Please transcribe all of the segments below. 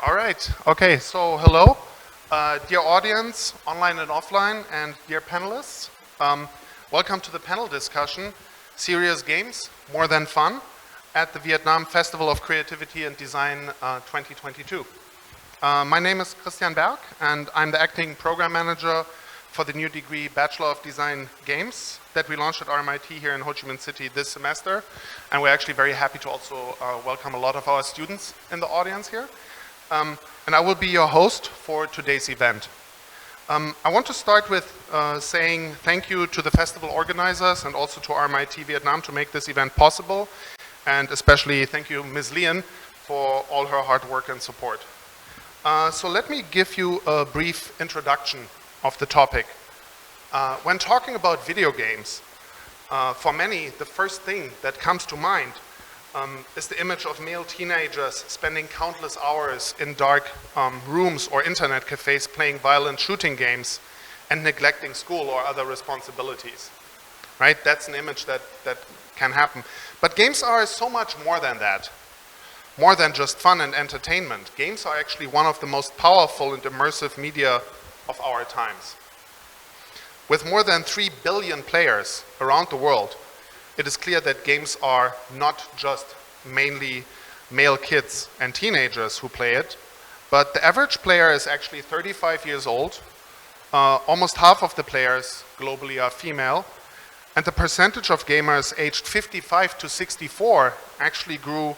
All right. Okay, so hello, dear audience, online and offline, and dear panelists. Welcome to the panel discussion, Serious Games, More Than Fun, at the Vietnam Festival of Creativity and Design 2022. My name is Christian Berg, and I'm the acting program manager for the new degree Bachelor of Design Games that we launched at RMIT here in Ho Chi Minh City this semester. And we're actually very happy to also welcome a lot of our students in the audience here. And I will be your host for today's event. I want to start with saying thank you to the festival organizers and also to RMIT Vietnam to make this event possible. And especially thank you, Ms. Liên, for all her hard work and support. So let me give you a brief introduction of the topic. When talking about video games, for many, the first thing that comes to mind is the image of male teenagers spending countless hours in dark rooms or internet cafes playing violent shooting games and neglecting school or other responsibilities. Right? That's an image that can happen. But games are so much more than that. More than just fun and entertainment. Games are actually one of the most powerful and immersive media of our times. With more than 3 billion players around the world, it is clear that games are not just mainly male kids and teenagers who play it, but the average player is actually 35 years old. Almost half of the players globally are female, and the percentage of gamers aged 55 to 64 actually grew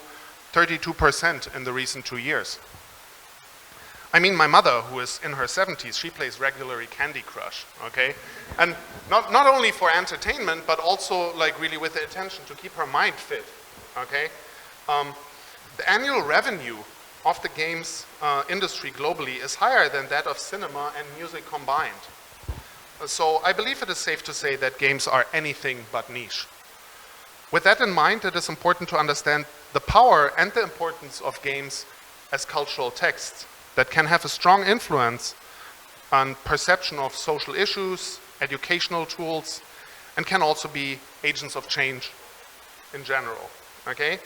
32% in the recent 2 years. I mean, my mother, who is in her 70s, she plays regularly Candy Crush, okay? And not only for entertainment, but also like really with the intention to keep her mind fit, okay? The annual revenue of the games industry globally is higher than that of cinema and music combined. So I believe it is safe to say that games are anything but niche. With that in mind, it is important to understand the power and the importance of games as cultural texts that can have a strong influence on perception of social issues, educational tools, and can also be agents of change in general, okay?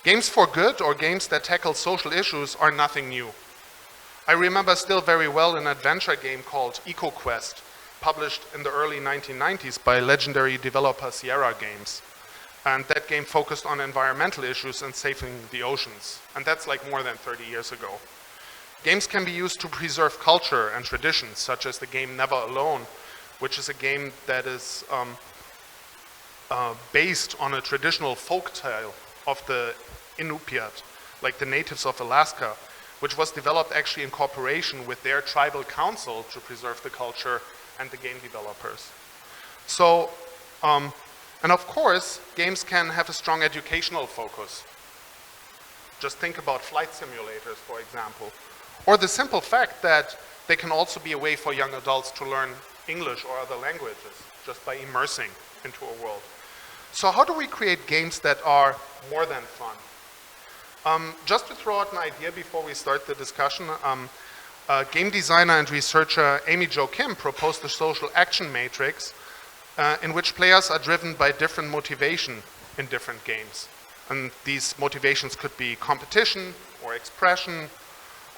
Games for good or games that tackle social issues are nothing new. I remember still very well an adventure game called EcoQuest, published in the early 1990s by legendary developer Sierra Games. And that game focused on environmental issues and saving the oceans. And that's like more than 30 years ago. Games can be used to preserve culture and traditions, such as the game Never Alone, which is a game that is based on a traditional folk tale of the Inupiat, like the natives of Alaska, which was developed actually in cooperation with their tribal council to preserve the culture and the game developers. So, and of course, games can have a strong educational focus. Just think about flight simulators, for example. Or the simple fact that they can also be a way for young adults to learn English or other languages, just by immersing into a world. So how do we create games that are more than fun? Just to throw out an idea before we start the discussion, game designer and researcher Amy Jo Kim proposed the social action matrix in which players are driven by different motivation in different games. And these motivations could be competition or expression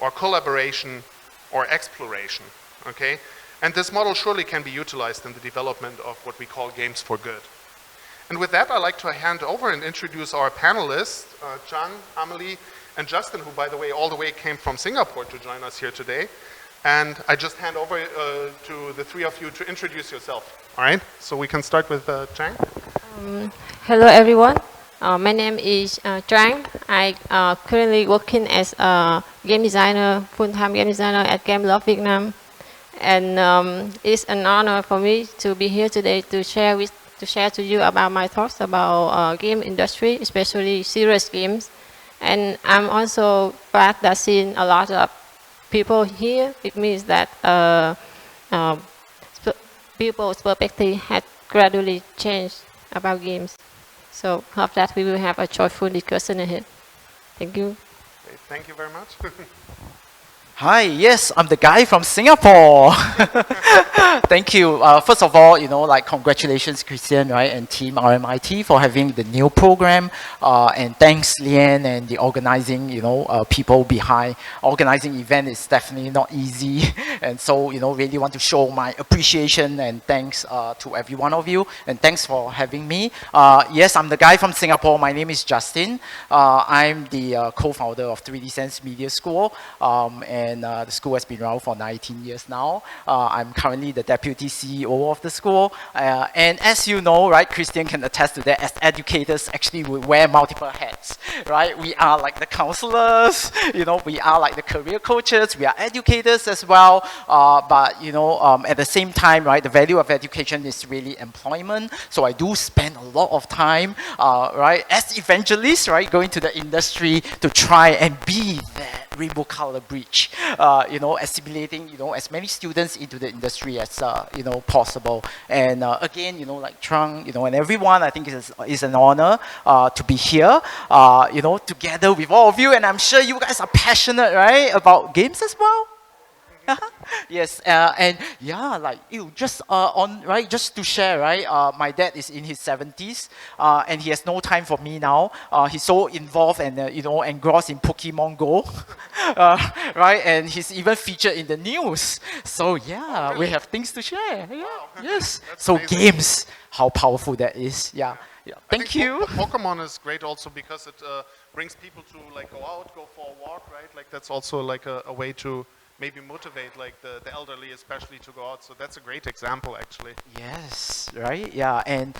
or collaboration or exploration, okay? And this model surely can be utilized in the development of what we call games for good. And with that, I'd like to hand over and introduce our panelists, Trang, Amélie, and Justin, who, by the way, all the way came from Singapore to join us here today. And I just hand over to the three of you to introduce yourself, all right? So we can start with Trang. Hello, everyone. My name is Trang. I currently working as a game designer, full-time game designer at Game Love Vietnam. And it's an honor for me to be here today to share to you about my thoughts about game industry, especially serious games. And I'm also glad that seeing a lot of people here. It means that people's perspective had gradually changed about games. So hope that we will have a joyful discussion ahead. Thank you. Great. Thank you very much. Hi, yes, I'm the guy from Singapore. Thank you. First of all, like congratulations, Christian, right, and team RMIT for having the new program. And thanks, Liên, and the organizing, people behind organizing event is definitely not easy. And so, really want to show my appreciation and thanks to every one of you. And thanks for having me. Yes, I'm the guy from Singapore. My name is Justin. I'm the co-founder of 3D Sense Media School. And the school has been around for 19 years now. I'm currently the deputy CEO of the school. And as you know, right, Christian can attest to that, as educators, actually we wear multiple hats, right? We are like the counselors, we are like the career coaches, we are educators as well. But, at the same time, right, the value of education is really employment. So I do spend a lot of time, right, as evangelists, right, going to the industry to try and be that rainbow color bridge, assimilating, as many students into the industry as, possible. And again, like Trang, and everyone, I think it's an honor to be here, together with all of you. And I'm sure you guys are passionate, right, about games as well. Yes, and yeah, like just just to share, right? My dad is in his 70s, and he has no time for me now. He's so involved and engrossed in Pokemon Go, right? And he's even featured in the news. So yeah, really? We have things to share. Yeah, Wow. yes. That's So amazing. games, how powerful that is. Yeah, yeah. I Thank think you. Pokemon is great also because it brings people to like go out, go for a walk, right? Like that's also like a way to maybe motivate like the elderly especially to go out. So that's a great example actually. Yes, right? Yeah, and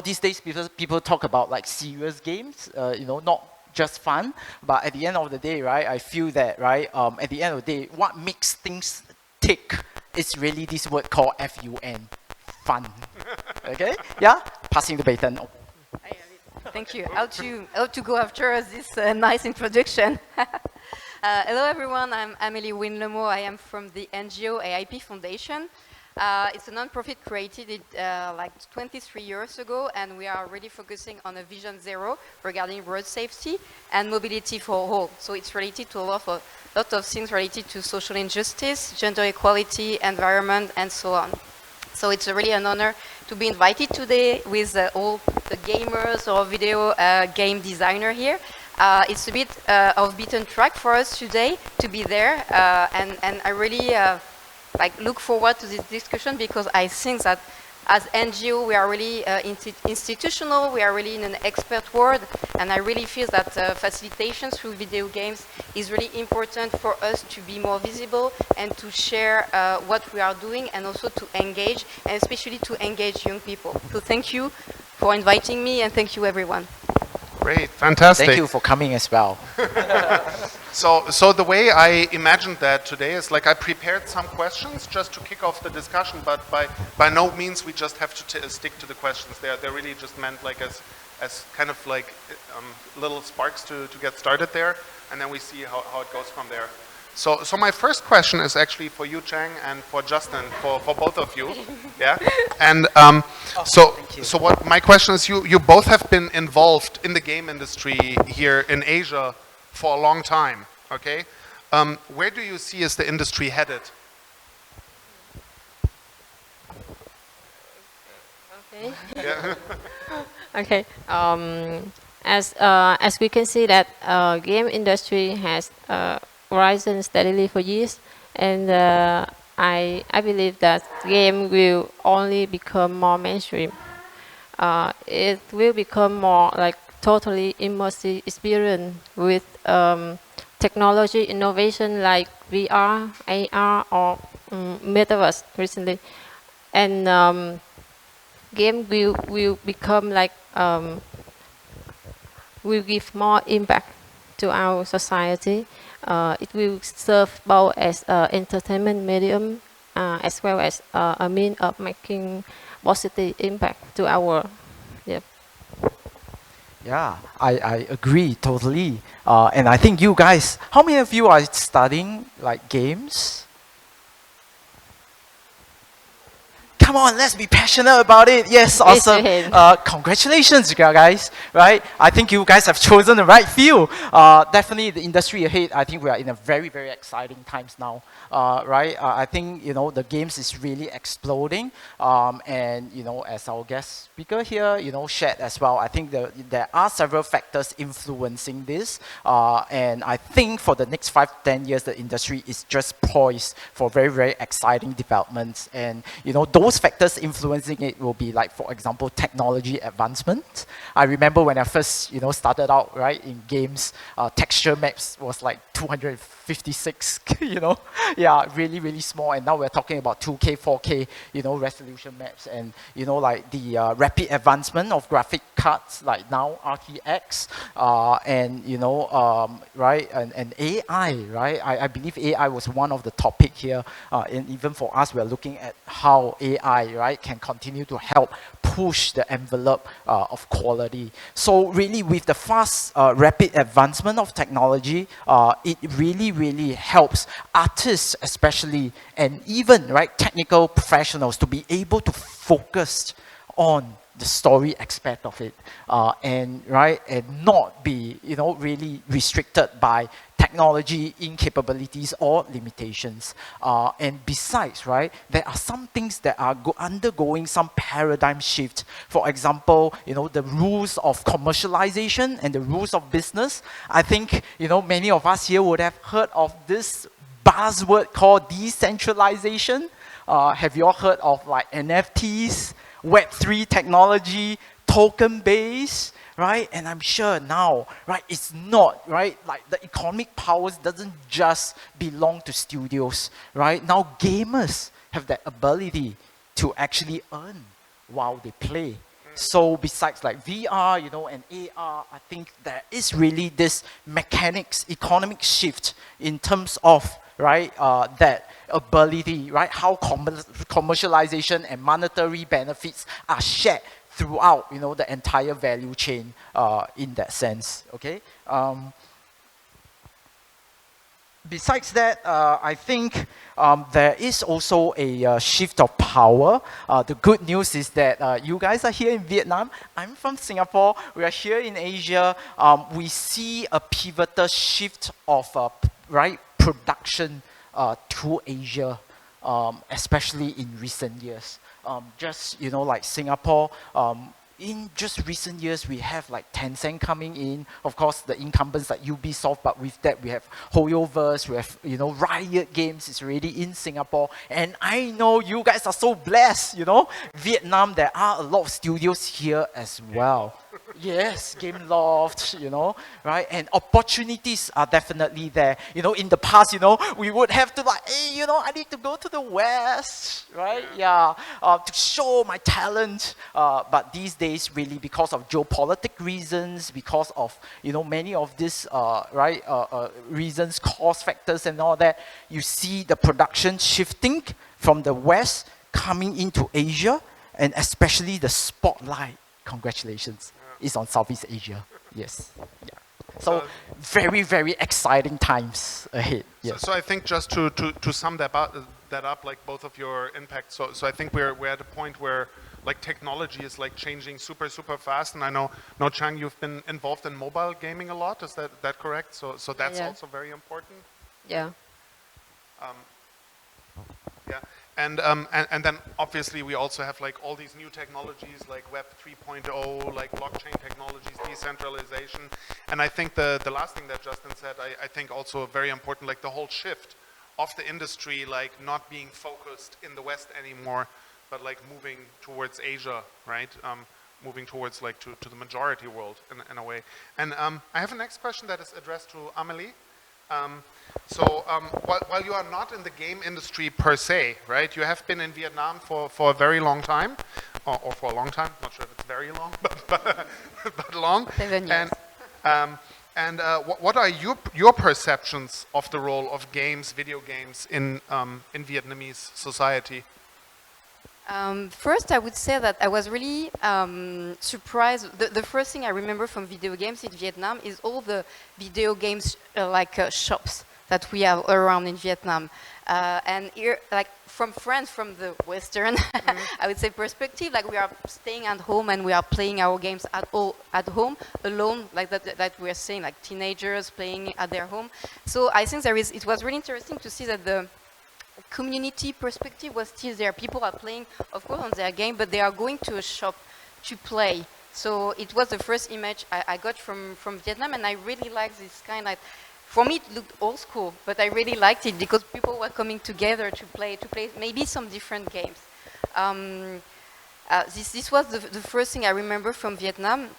these days people talk about like serious games, not just fun, but at the end of the day, right, I feel that, right, at the end of the day, what makes things tick is really this word called FUN, fun. Okay? Yeah? Passing the baton. Thank you. How to go after this nice introduction. Hello everyone, I'm Amélie Huynh Le Maux. I am from the NGO AIP Foundation. It's a non-profit created like 23 years ago, and we are really focusing on a vision zero regarding road safety and mobility for all. So it's related to a lot of things related to social injustice, gender equality, environment, and so on. So it's really an honor to be invited today with all the gamers or video game designer here. It's a bit of beaten track for us today to be there, and I really look forward to this discussion because I think that as NGO we are really institutional, we are really in an expert world, and I really feel that facilitation through video games is really important for us to be more visible and to share what we are doing and also to engage, and especially to engage young people. So thank you for inviting me, and thank you everyone. Great, fantastic. Thank you for coming as well. So the way I imagined that today is like I prepared some questions just to kick off the discussion, but by no means we just have to stick to the questions. They're really just meant like as kind of like little sparks to get started there, and then we see how it goes from there. So my first question is actually for you, Trang, and for Justin, for both of you, yeah. And so what my question is, you both have been involved in the game industry here in Asia for a long time, okay? Where do you see is the industry headed? Okay. Yeah. Okay. As we can see that game industry has risen steadily for years, and I believe that game will only become more mainstream. It will become more like totally immersive experience with technology innovation like VR, AR, or metaverse recently, and game will become like will give more impact to our society. It will serve both as an entertainment medium as well as a means of making positive impact to our. Yep. Yeah, I agree totally. And I think you guys, how many of you are studying like games? Come on, let's be passionate about it. Yes, awesome. Congratulations, guys. Right? I think you guys have chosen the right field. Definitely, the industry ahead. I think we are in a very, very exciting times now. Right? I think the games is really exploding. And as our guest speaker here, shared as well. I think there are several factors influencing this. And I think for the next 5 to 10 years, the industry is just poised for very, very exciting developments. And those factors influencing it will be like, for example, technology advancement. I remember when I first started out, right, in games, texture maps was like 256, yeah, really, really small. And now we're talking about 2K, 4K, resolution maps. And like the rapid advancement of graphic cards, like now RTX, and right, and AI, right? I believe AI was one of the topic here, and even for us, we're looking at how AI, right, can continue to help push the envelope of quality. So really, with the fast, rapid advancement of technology, it really, really helps artists, especially, and even right technical professionals to be able to focus on the story aspect of it, and not be really restricted by technology incapabilities or limitations. And besides, right, there are some things that are undergoing some paradigm shift. For example, the rules of commercialization and the rules of business. I think many of us here would have heard of this buzzword called decentralization. Have you all heard of like NFTs? Web3 technology, token-based, right? And I'm sure now, right, it's not, right, like the economic powers doesn't just belong to studios, right? Now gamers have that ability to actually earn while they play. So besides like VR, and AR, I think there is really this economic shift in terms of, right, that ability, right, how commercialization and monetary benefits are shared throughout, the entire value chain in that sense, okay? Besides that, I think there is also a shift of power. The good news is that you guys are here in Vietnam. I'm from Singapore. We are here in Asia. We see a pivotal shift of production to Asia, especially in recent years. Just like Singapore, in just recent years, we have like Tencent coming in. Of course, the incumbents like Ubisoft, but with that, we have HoYoverse, we have, Riot Games is already in Singapore. And I know you guys are so blessed, Vietnam, there are a lot of studios here as well. Yes, Game Loft, right? And opportunities are definitely there. In the past, we would have to like, hey, I need to go to the West, right? Yeah, to show my talent. But these days, really, because of geopolitical reasons, because of, many of these, reasons, cost factors and all that, you see the production shifting from the West coming into Asia, and especially the spotlight. Congratulations. Is on Southeast Asia. Yes. Yeah. So very, very exciting times ahead. Yes. So I think just to sum that up, like both of your impacts. So I think we're at a point where like technology is like changing super fast. And I know Chang, you've been involved in mobile gaming a lot. Is that correct? So that's also very important. Yeah. Yeah. And then obviously we also have like all these new technologies like Web 3.0, like blockchain technologies, decentralization. And I think the last thing that Justin said, I think also very important, like the whole shift of the industry, like not being focused in the West anymore, but like moving towards Asia, right? Moving towards like to the majority world in a way. And I have a next question that is addressed to Amélie. While you are not in the game industry per se, right? You have been in Vietnam for a very long time, or for a long time. Not sure if it's very long, but long. 7 years. And what are your perceptions of the role of games, video games, in Vietnamese society? First, I would say that I was really surprised. The first thing I remember from video games in Vietnam is all the video games shops. that we have around in Vietnam. And here, like from friends from the Western, I would say perspective, like we are staying at home and we are playing our games at home alone, like that we are saying, like teenagers playing at their home. So I think it was really interesting to see that the community perspective was still there. People are playing, of course, on their game, but they are going to a shop to play. So it was the first image I got from Vietnam, and I really like this kind of. For me, it looked old school, but I really liked it because people were coming together to play maybe some different games. This was the first thing I remember from Vietnam.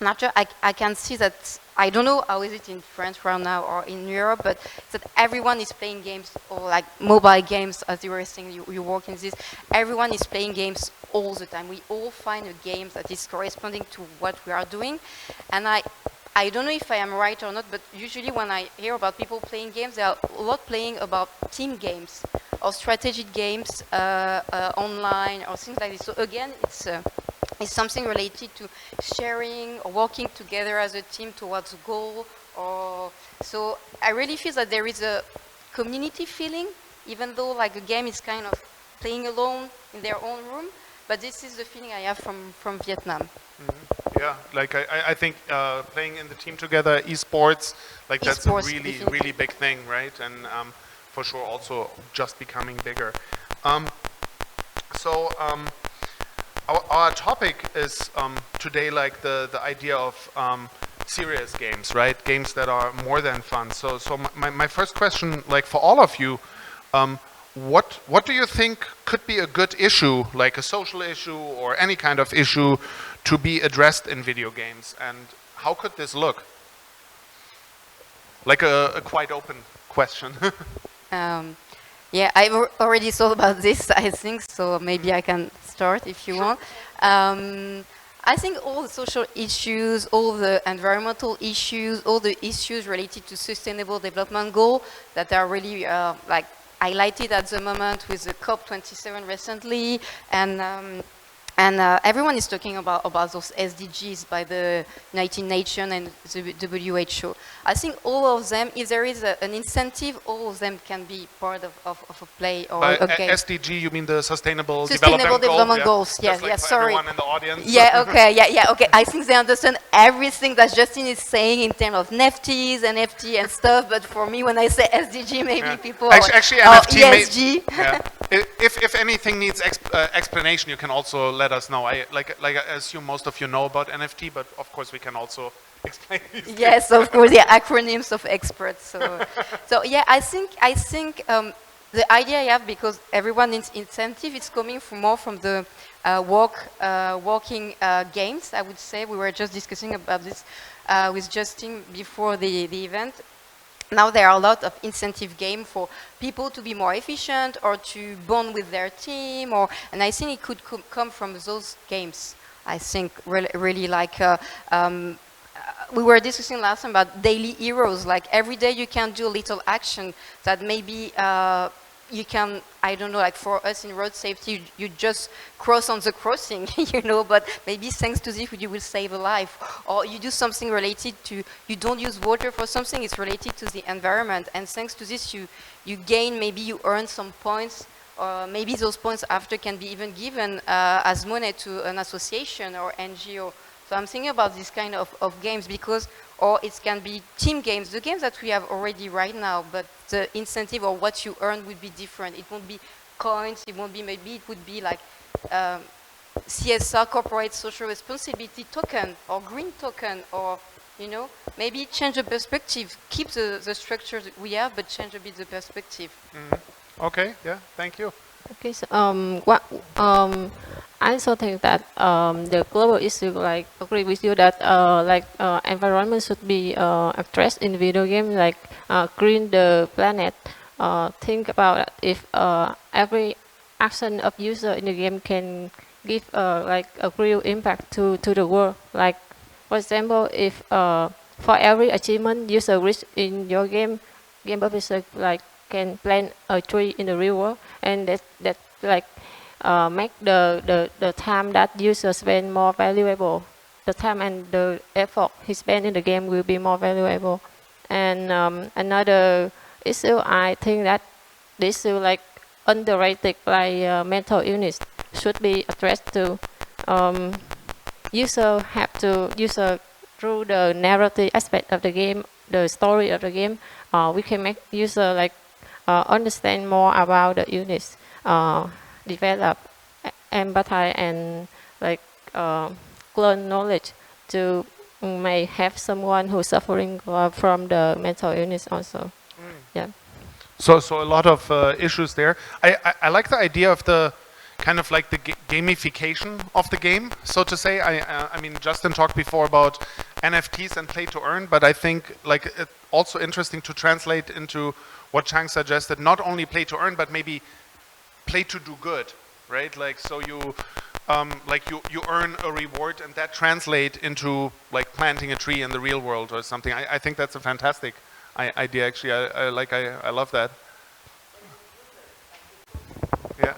After I can see that, I don't know how is it in France right now or in Europe, but that everyone is playing games, or like mobile games, as you were saying, you work in this. Everyone is playing games all the time. We all find a game that is corresponding to what we are doing. And I don't know if I am right or not, but usually when I hear about people playing games, they are a lot playing about team games or strategic games online or things like this. So again, it's something related to sharing or working together as a team towards a goal. So I really feel that there is a community feeling, even though like a game is kind of playing alone in their own room. But this is the feeling I have from Vietnam. Mm-hmm. Yeah, like I think playing in the team together, esports, like that's a really big thing, right? And for sure also just becoming bigger. Our topic is today like the idea of serious games, right? Games that are more than fun. So my first question, like for all of you, what do you think could be a good issue, like a social issue or any kind of issue to be addressed in video games, and how could this look? Like a quite open question. Yeah, I've already thought about this, I think, so maybe I can start if you want. I think all the social issues, all the environmental issues, all the issues related to sustainable development goal that are really like highlighted at the moment with the COP27 recently, and everyone is talking about those SDGs by the United Nations and the WHO. I think all of them, if there is an incentive, all of them can be part of a play or a game. SDG, you mean the Sustainable Development Goals? Yes, Like yes, sorry. Everyone in the audience. Yeah, okay. I think they understand everything that Justin is saying in terms of NFT and stuff, but for me, when I say SDG, maybe people actually are NFT ESG. Yeah. If anything needs explanation, you can also let us know. I assume most of you know about NFT, but of course we can also explain these things. Yes, of course, the acronyms of experts. So yeah, I think the idea I have, because everyone is incentive, it's coming more from the walking games. I would say we were just discussing about this with Justin before the event. Now there are a lot of incentive games for people to be more efficient or to bond with their team, and I think it could come from those games. I think really like we were discussing last time about daily heroes. Like every day you can do a little action that maybe you can, I don't know, like for us in road safety, you just cross on the crossing, but maybe thanks to this you will save a life. Or you do something related to, you don't use water for something, it's related to the environment. And thanks to this you gain, maybe you earn some points, or maybe those points after can be even given as money to an association or NGO. So I'm thinking about this kind of games because, or it can be team games, the games that we have already right now, but the incentive or what you earn would be different. It won't be coins, it won't be, maybe it would be like CSR, corporate social responsibility token or green token, or, maybe change the perspective, keep the structure that we have, but change a bit the perspective. Mm-hmm. Okay, yeah, thank you. Okay, so I also think that the global issue, like, agree with you that environment should be addressed in video game, like green the planet. Think about if every action of user in the game can give like a real impact to the world. Like, for example, if for every achievement user reach in your game publisher like can plant a tree in the real world, and that like make the time that users spend more valuable. The time and the effort he spent in the game will be more valuable. And another issue, I think that this issue like underrated by mental illness should be addressed to user through the narrative aspect of the game, the story of the game. We can make user like understand more about the illness, develop empathy and like learn knowledge to may have someone who's suffering from the mental illness also. Yeah. So a lot of issues there. I like the idea of the kind of like the gamification of the game, so to say. I mean, Justin talked before about NFTs and play to earn, but I think like it's also interesting to translate into what Chang suggested, not only play to earn, but maybe play to do good, right? Like, so you you earn a reward and that translate into like planting a tree in the real world or something. I think that's a fantastic idea, actually. I love that. Yeah.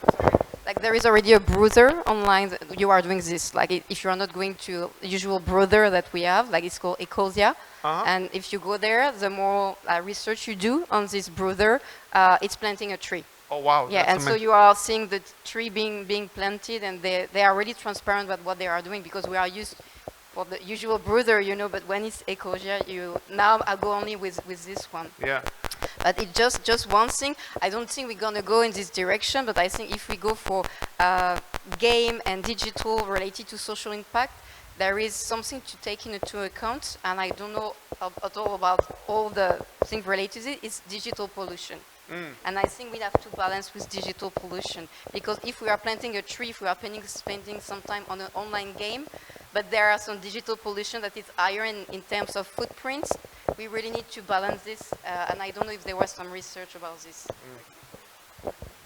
Like there is already a browser online that you are doing this. Like if you are not going to the usual browser that we have, like it's called Ecosia. And if you go there, the more research you do on this browser, it's planting a tree. Oh wow! Yeah, and so you are seeing the tree being planted, and they are really transparent about what they are doing, because we are used for the usual browser, you know. But when it's Ecosia, now I go only with this one. Yeah. But it's just one thing. I don't think we're gonna go in this direction, but I think if we go for game and digital related to social impact, there is something to take into account, and I don't know at all about all the things related to it. It's digital pollution. And I think we have to balance with digital pollution, because if we are planting a tree, if we are spending some time on an online game, but there are some digital pollution that is higher in terms of footprints, we really need to balance this, and I don't know if there was some research about this.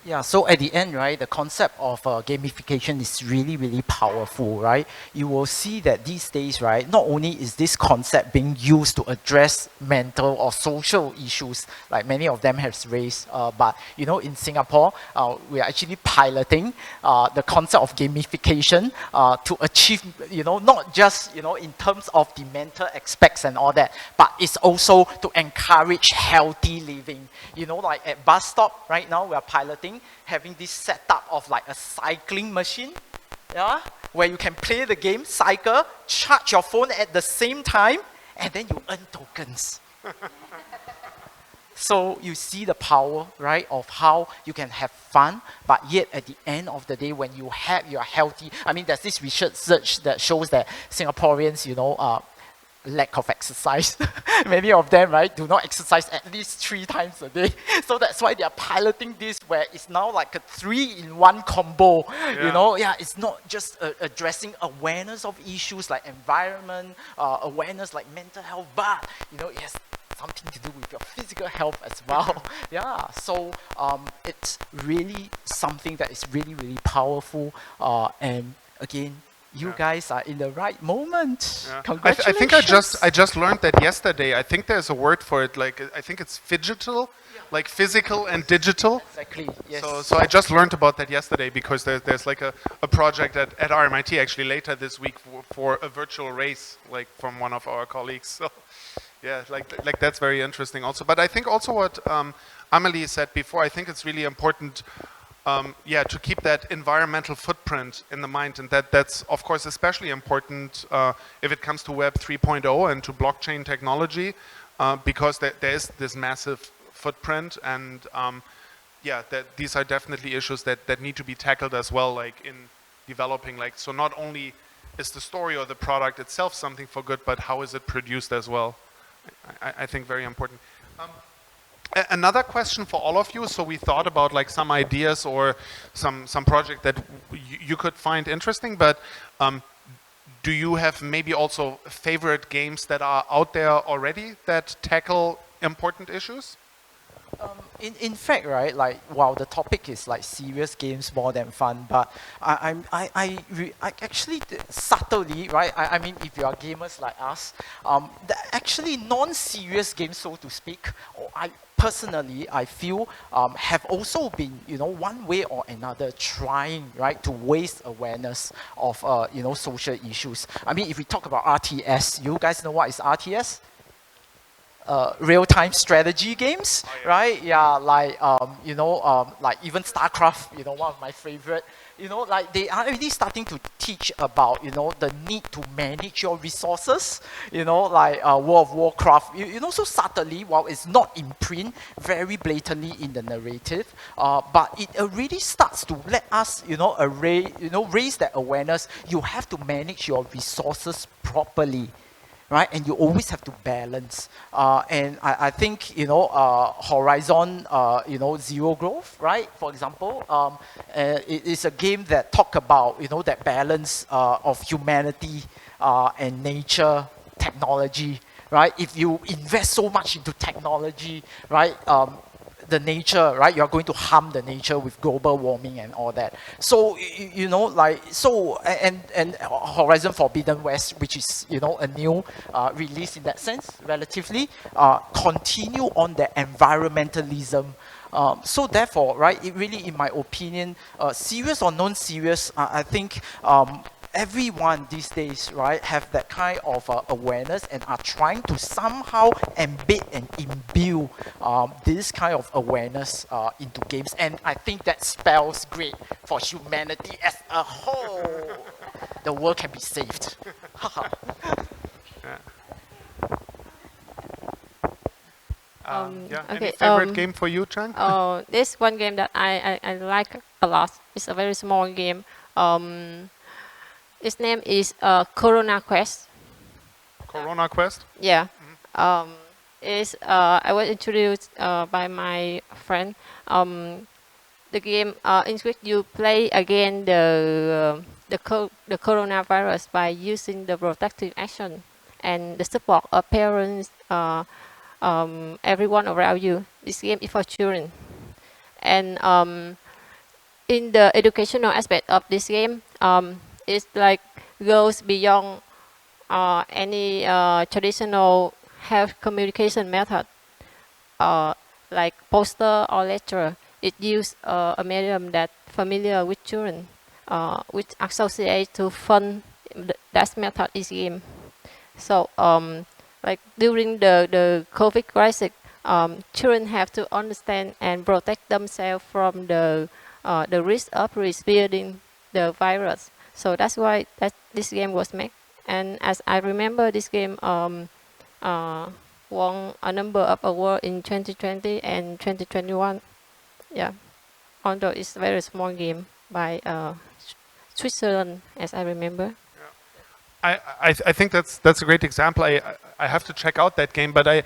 Yeah, so at the end, right, the concept of gamification is really, really powerful, right? You will see that these days, right, not only is this concept being used to address mental or social issues, like many of them have raised, but, you know, in Singapore, we are actually piloting the concept of gamification to achieve, you know, not just, you know, in terms of the mental aspects and all that, but it's also to encourage healthy living. You know, like at bus stop right now, we are piloting having this setup of like a cycling machine, yeah, where you can play the game, cycle, charge your phone at the same time, and then you earn tokens. So you see the power, right, of how you can have fun, but yet at the end of the day, when you are healthy. I mean, there's this research that shows that Singaporeans, you know, lack of exercise. Many of them, right, do not exercise at least 3 times a day. So that's why they are piloting this, where it's now like a 3-in-1 combo. Yeah. You know, yeah, it's not just addressing awareness of issues like environment, awareness like mental health, but, you know, it has something to do with your physical health as well. Yeah, so it's really something that is really, really powerful. And again, you guys are in the right moment. Yeah. Congratulations. I think I just learned that yesterday. I think there's a word for it. Like, I think it's phygital, like physical and digital. Exactly. Yes. So I just learned about that yesterday, because there's like a project at RMIT actually later this week for a virtual race, like from one of our colleagues. So yeah, like that's very interesting also. But I think also what Amélie said before, I think it's really important. To keep that environmental footprint in the mind, and that's of course especially important if it comes to Web 3.0 and to blockchain technology, because there is this massive footprint, and that these are definitely issues that need to be tackled as well, like in developing, like, so not only is the story or the product itself something for good, but how is it produced as well. I think very important. Another question for all of you. So we thought about like some ideas or some project that you could find interesting, but do you have maybe also favorite games that are out there already that tackle important issues? In fact, right, like, while the topic is like serious games more than fun, but I actually subtly, right, I mean, if you are gamers like us, actually non-serious games, so to speak, personally, I feel have also been, you know, one way or another trying, right, to raise awareness of, you know, social issues. I mean, if we talk about RTS, you guys know what is RTS? real-time strategy games, Oh, yeah. right? Yeah, like like even StarCraft, one of my favorite. Like they are already starting to teach about the need to manage your resources. Like World of Warcraft. So subtly, while it's not in print, very blatantly in the narrative, but it already starts to let us, raise that awareness. You have to manage your resources properly. Right, and you always have to balance. And I think Horizon, Zero Growth, right? For example, it is a game that talk about that balance of humanity and nature, technology, right? If you invest so much into technology, right? The nature, right? You're going to harm the nature with global warming and all that. So and Horizon Forbidden West, which is a new release in that sense, relatively, continue on the environmentalism. So therefore, right? It really, in my opinion, serious or non-serious, I think. Everyone these days, right, have that kind of awareness and are trying to somehow embed and imbue this kind of awareness into games. And I think that spells great for humanity as a whole. The world can be saved. Yeah. Okay, Any favorite game for you, Trang? This one game that I like a lot. It's a very small game. Its name is Corona Quest. Corona Quest? Yeah. I was introduced by my friend. The game in which you play again the coronavirus by using the protective action and the support of parents, everyone around you. This game is for children. And in the educational aspect of this game, it's like goes beyond any traditional health communication method, like poster or lecture. It uses a medium that familiar with children, which associate to fun. That method is game. So, like during the COVID crisis, children have to understand and protect themselves from the risk of spreading the virus. So that's why this game was made. And as I remember, this game won a number of awards in 2020 and 2021. Yeah, although it's a very small game by Switzerland, as I remember. I think that's a great example. I have to check out that game, but I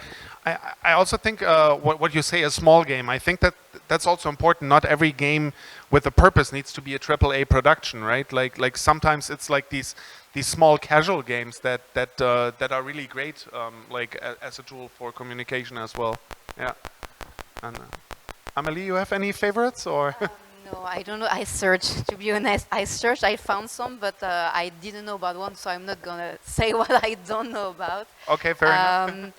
also think what you say, a small game. I think that's also important. Not every game with a purpose needs to be a AAA production, right? Like sometimes it's like these small casual games that are really great, like as a tool for communication as well. Yeah. And Amélie, you have any favorites or? No, I don't know. I searched, to be honest. I found some, but I didn't know about one, so I'm not gonna say what I don't know about. Okay, fair enough.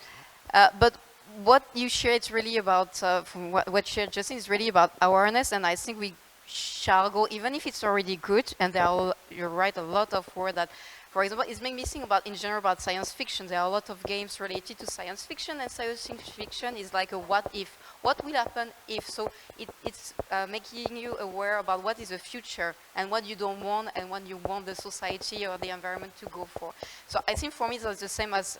But what you shared is really about, from what shared Justin is really about awareness, and I think we shall go, even if it's already good, and there are, you're right, a lot of words that, for example, it's making me think about, in general, about science fiction. There are a lot of games related to science fiction, and science fiction is like a what if. What will happen if? So it's making you aware about what is the future and what you don't want and what you want the society or the environment to go for. So I think for me it's the same as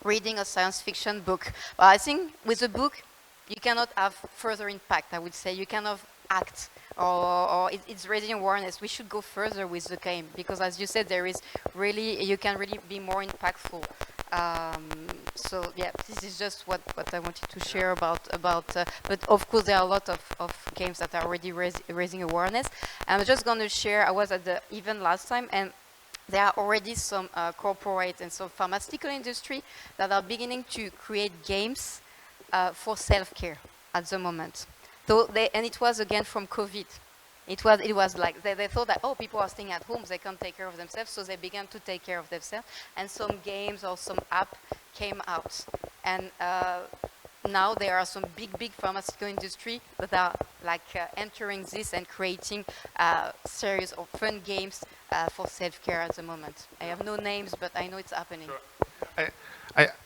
reading a science fiction book. But I think with a book, you cannot have further impact, I would say. You cannot act or it's raising awareness. We should go further with the game because, as you said, there is really, you can really be more impactful. So yeah, this is just what I wanted to share about but of course there are a lot of games that are already raising awareness. I'm just going to share, I was at the event last time, and there are already some corporate and some pharmaceutical industry that are beginning to create games for self-care at the moment. So and it was again from COVID. It was like they thought that, oh, people are staying at home, they can't take care of themselves, so they began to take care of themselves, and some games or some app came out. And now there are some big pharmaceutical industry that are like entering this and creating a series of fun games for self-care at the moment. I have no names, but I know it's happening. Sure.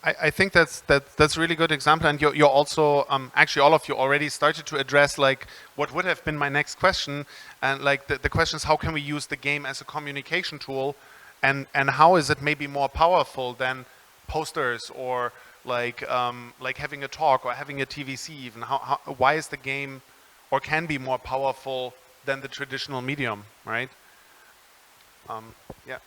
I think that's really good example, and you're also actually all of you already started to address like what would have been my next question, and like the question is how can we use the game as a communication tool, and how is it maybe more powerful than posters or like having a talk or having a TVC even? Why is the game or can be more powerful than the traditional medium, right? Yeah.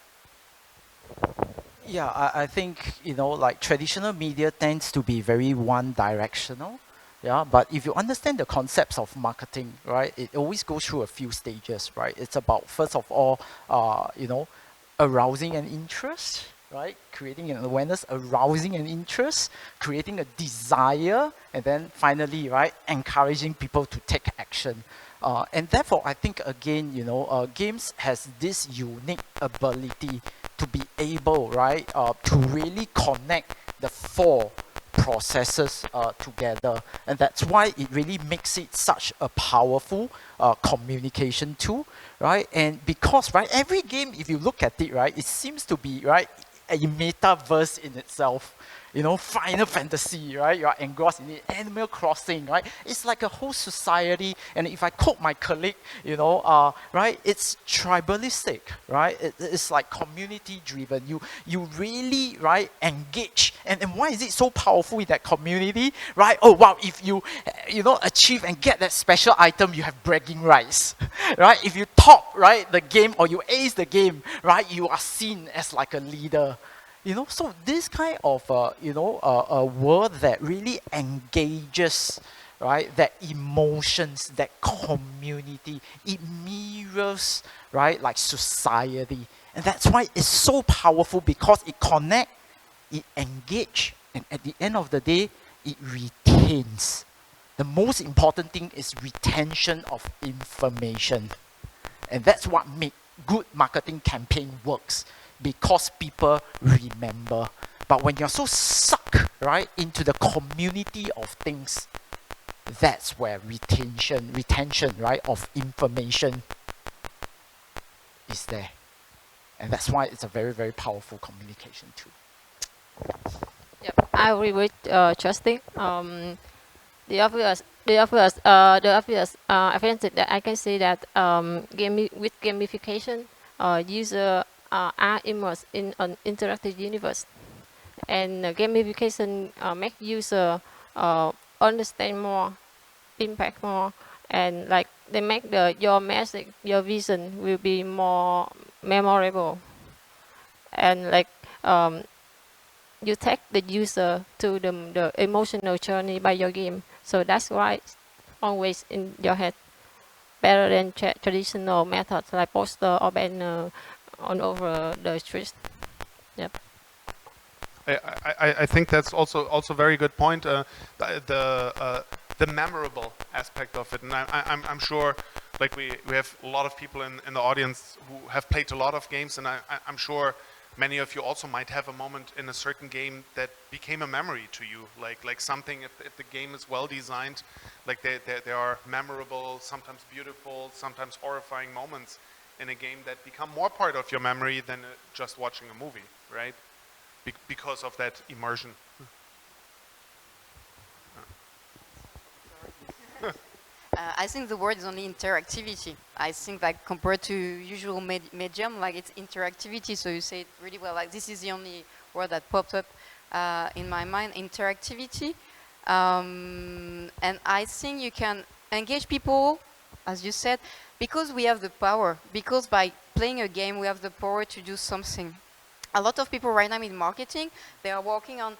Yeah, I think, you know, like traditional media tends to be very one-directional. Yeah, but if you understand the concepts of marketing, right, it always goes through a few stages, right? It's about, first of all, you know, arousing an interest, right? Creating an awareness, arousing an interest, creating a desire, and then finally, right, encouraging people to take action. And therefore, I think, again, you know, games has this unique ability to be able, right, to really connect the four processes together. And that's why it really makes it such a powerful communication tool, right? And because, right, every game, if you look at it, right, it seems to be, right, a metaverse in itself. You know, Final Fantasy, right? You are engrossed in it. Animal Crossing, right? It's like a whole society. And if I quote my colleague, you know, right? It's tribalistic, right? It's like community-driven. You really, right, engage. And why is it so powerful in that community, right? Oh, wow, if you know, achieve and get that special item, you have bragging rights, right? If you top, right, the game or you ace the game, right, you are seen as like a leader. You know, so this kind of, you know, a world that really engages, right, that emotions, that community, it mirrors, right, like society. And that's why it's so powerful, because it connects, it engages, and at the end of the day, it retains. The most important thing is retention of information. And that's what makes good marketing campaign works. Because people remember. But when you're so sucked, right, into the community of things, that's where retention, right, of information is there. And that's why it's a very, very powerful communication tool. Yep, I agree with Justin. The obvious advantage that I can see that with gamification, user are immersed in an interactive universe, and gamification make user understand more, impact more, and like they make your message, your vision will be more memorable, and like you take the user to the emotional journey by your game. So that's why it's always in your head, better than traditional methods like poster or banner on over the streets. Yep. I think that's also very good point. The memorable aspect of it, and I'm sure, like we have a lot of people in the audience who have played a lot of games, and I'm sure many of you also might have a moment in a certain game that became a memory to you, like something. If the game is well designed, like there are memorable, sometimes beautiful, sometimes horrifying moments in a game that become more part of your memory than just watching a movie, right? Because of that immersion. I think the word is only interactivity. I think like compared to usual medium, like it's interactivity. So you say it really well. Like this is the only word that popped up in my mind, interactivity. And I think you can engage people, as you said, because we have the power. Because by playing a game, we have the power to do something. A lot of people right now in marketing, they are working on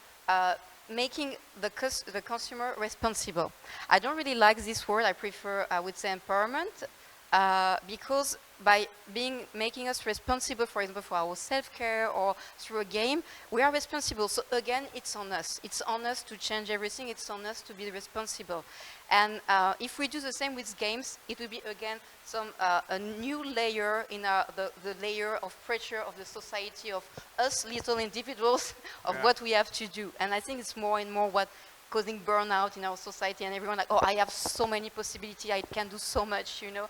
making the consumer responsible. I don't really like this word. I prefer, I would say, empowerment, because by making us responsible, for example, for our self-care or through a game, we are responsible. So again, it's on us. It's on us to change everything. It's on us to be responsible. And if we do the same with games, it will be again a new layer in the layer of pressure of the society, of us little individuals, of what we have to do. And I think it's more and more what causing burnout in our society, and everyone like, oh, I have so many possibilities, I can do so much, you know.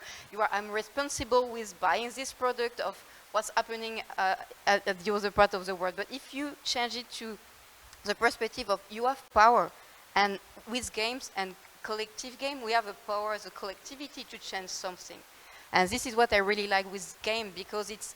I'm responsible with buying this product of what's happening at the other part of the world. But if you change it to the perspective of you have power, and with games and collective game, we have a power as a collectivity to change something. And this is what I really like with game, because it's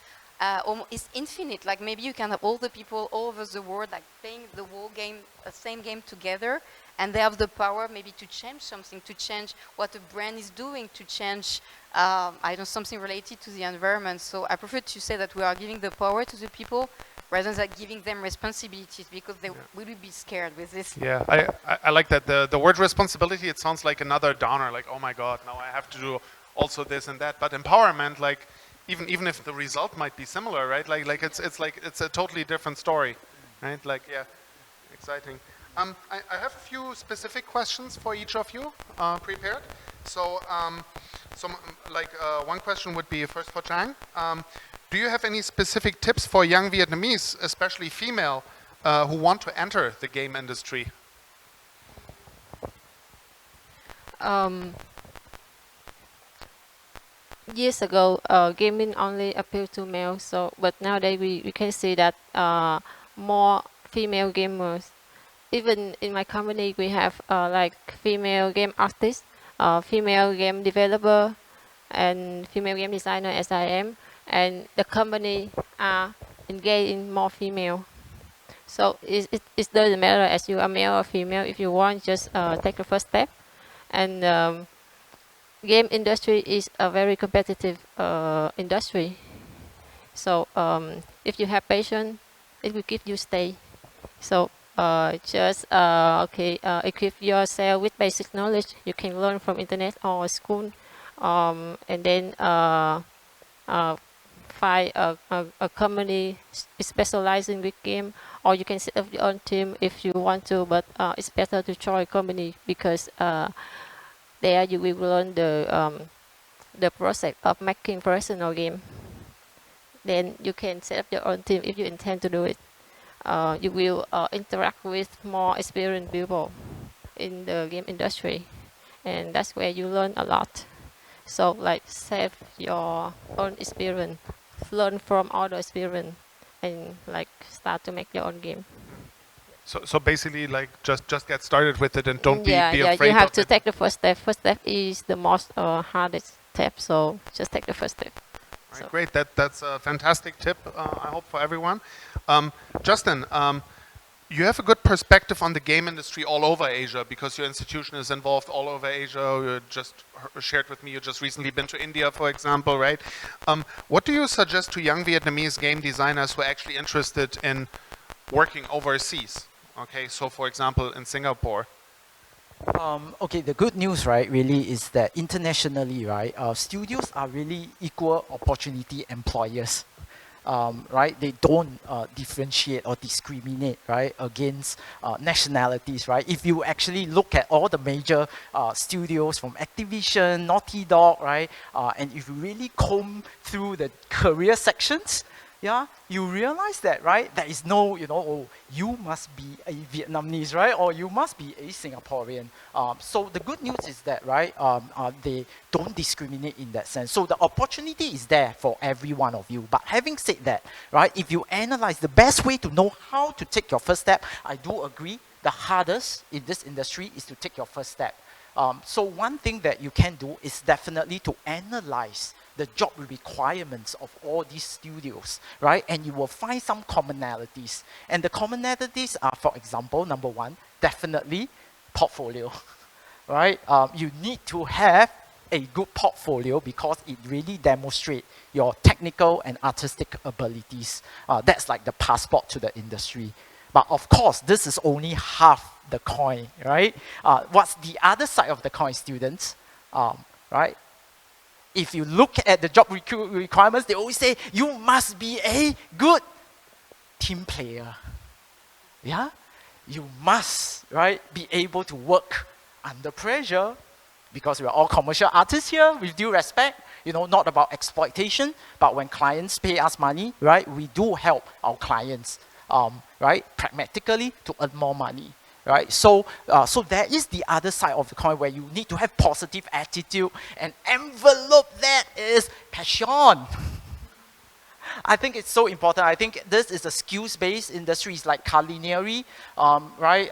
infinite. Like maybe you can have all the people all over the world like playing the whole game, the same game together, and they have the power maybe to change something, to change what a brand is doing, to change I don't know, something related to the environment. So I prefer to say that we are giving the power to the people rather than giving them responsibilities, because they will be scared with this. Yeah, I like that. The word responsibility, it sounds like another downer, like, oh my God, now I have to do also this and that. But empowerment, like, even if the result might be similar, right? Like it's a totally different story, right? Like, yeah, exciting. I have a few specific questions for each of you prepared. So, one question would be first for Trang. Do you have any specific tips for young Vietnamese, especially female, who want to enter the game industry? Years ago, gaming only appealed to males. But nowadays we can see that more female gamers. Even in my company, we have like female game artists, female game developer, and female game designer as I am. And the company are engaged in more female. So it doesn't matter as you are male or female. If you want, just take the first step. And game industry is a very competitive industry. So if you have passion, it will give you stay. So just equip yourself with basic knowledge you can learn from internet or school, and then find a company specializing with game, or you can set up your own team if you want to. But it's better to join a company, because there you will learn the process of making personal game. Then you can set up your own team if you intend to do it. You will interact with more experienced people in the game industry, and that's where you learn a lot. So like save your own experience, learn from other experience, and like start to make your own game. So basically, like just get started with it and don't be afraid. You have to take the first step. First step is the most hardest step. So just take the first step. All right, great. That's a fantastic tip. I hope for everyone. Justin, you have a good perspective on the game industry all over Asia, because your institution is involved all over Asia. You just shared with me you just recently been to India, for example, right? What do you suggest to young Vietnamese game designers who are actually interested in working overseas? Okay, so for example, in Singapore. Okay, the good news, right, really is that internationally, right, studios are really equal opportunity employers. Right, they don't differentiate or discriminate, right, against nationalities, right. If you actually look at all the major studios from Activision, Naughty Dog, right, and if you really comb through the career sections, yeah, you realize that, right, there is no, oh, you must be a Vietnamese, right, or you must be a Singaporean. So the good news is that, right, they don't discriminate in that sense. So the opportunity is there for every one of you. But having said that, right, if you analyze the best way to know how to take your first step, I do agree the hardest in this industry is to take your first step. So one thing that you can do is definitely to analyze the job requirements of all these studios, right? And you will find some commonalities. And the commonalities are, for example, number one, definitely portfolio, right? You need to have a good portfolio because it really demonstrates your technical and artistic abilities. That's like the passport to the industry. But of course, this is only half the coin, right? What's the other side of the coin, students? Right? If you look at the job requirements, they always say you must be a good team player. Yeah? You must, right, be able to work under pressure, because we're all commercial artists here, with due respect, not about exploitation, but when clients pay us money, right, we do help our clients, right, pragmatically to earn more money. right? So, so there is the other side of the coin where you need to have positive attitude and envelope that is passion. I think it's so important. I think this is a skills-based industry. It's like culinary, right?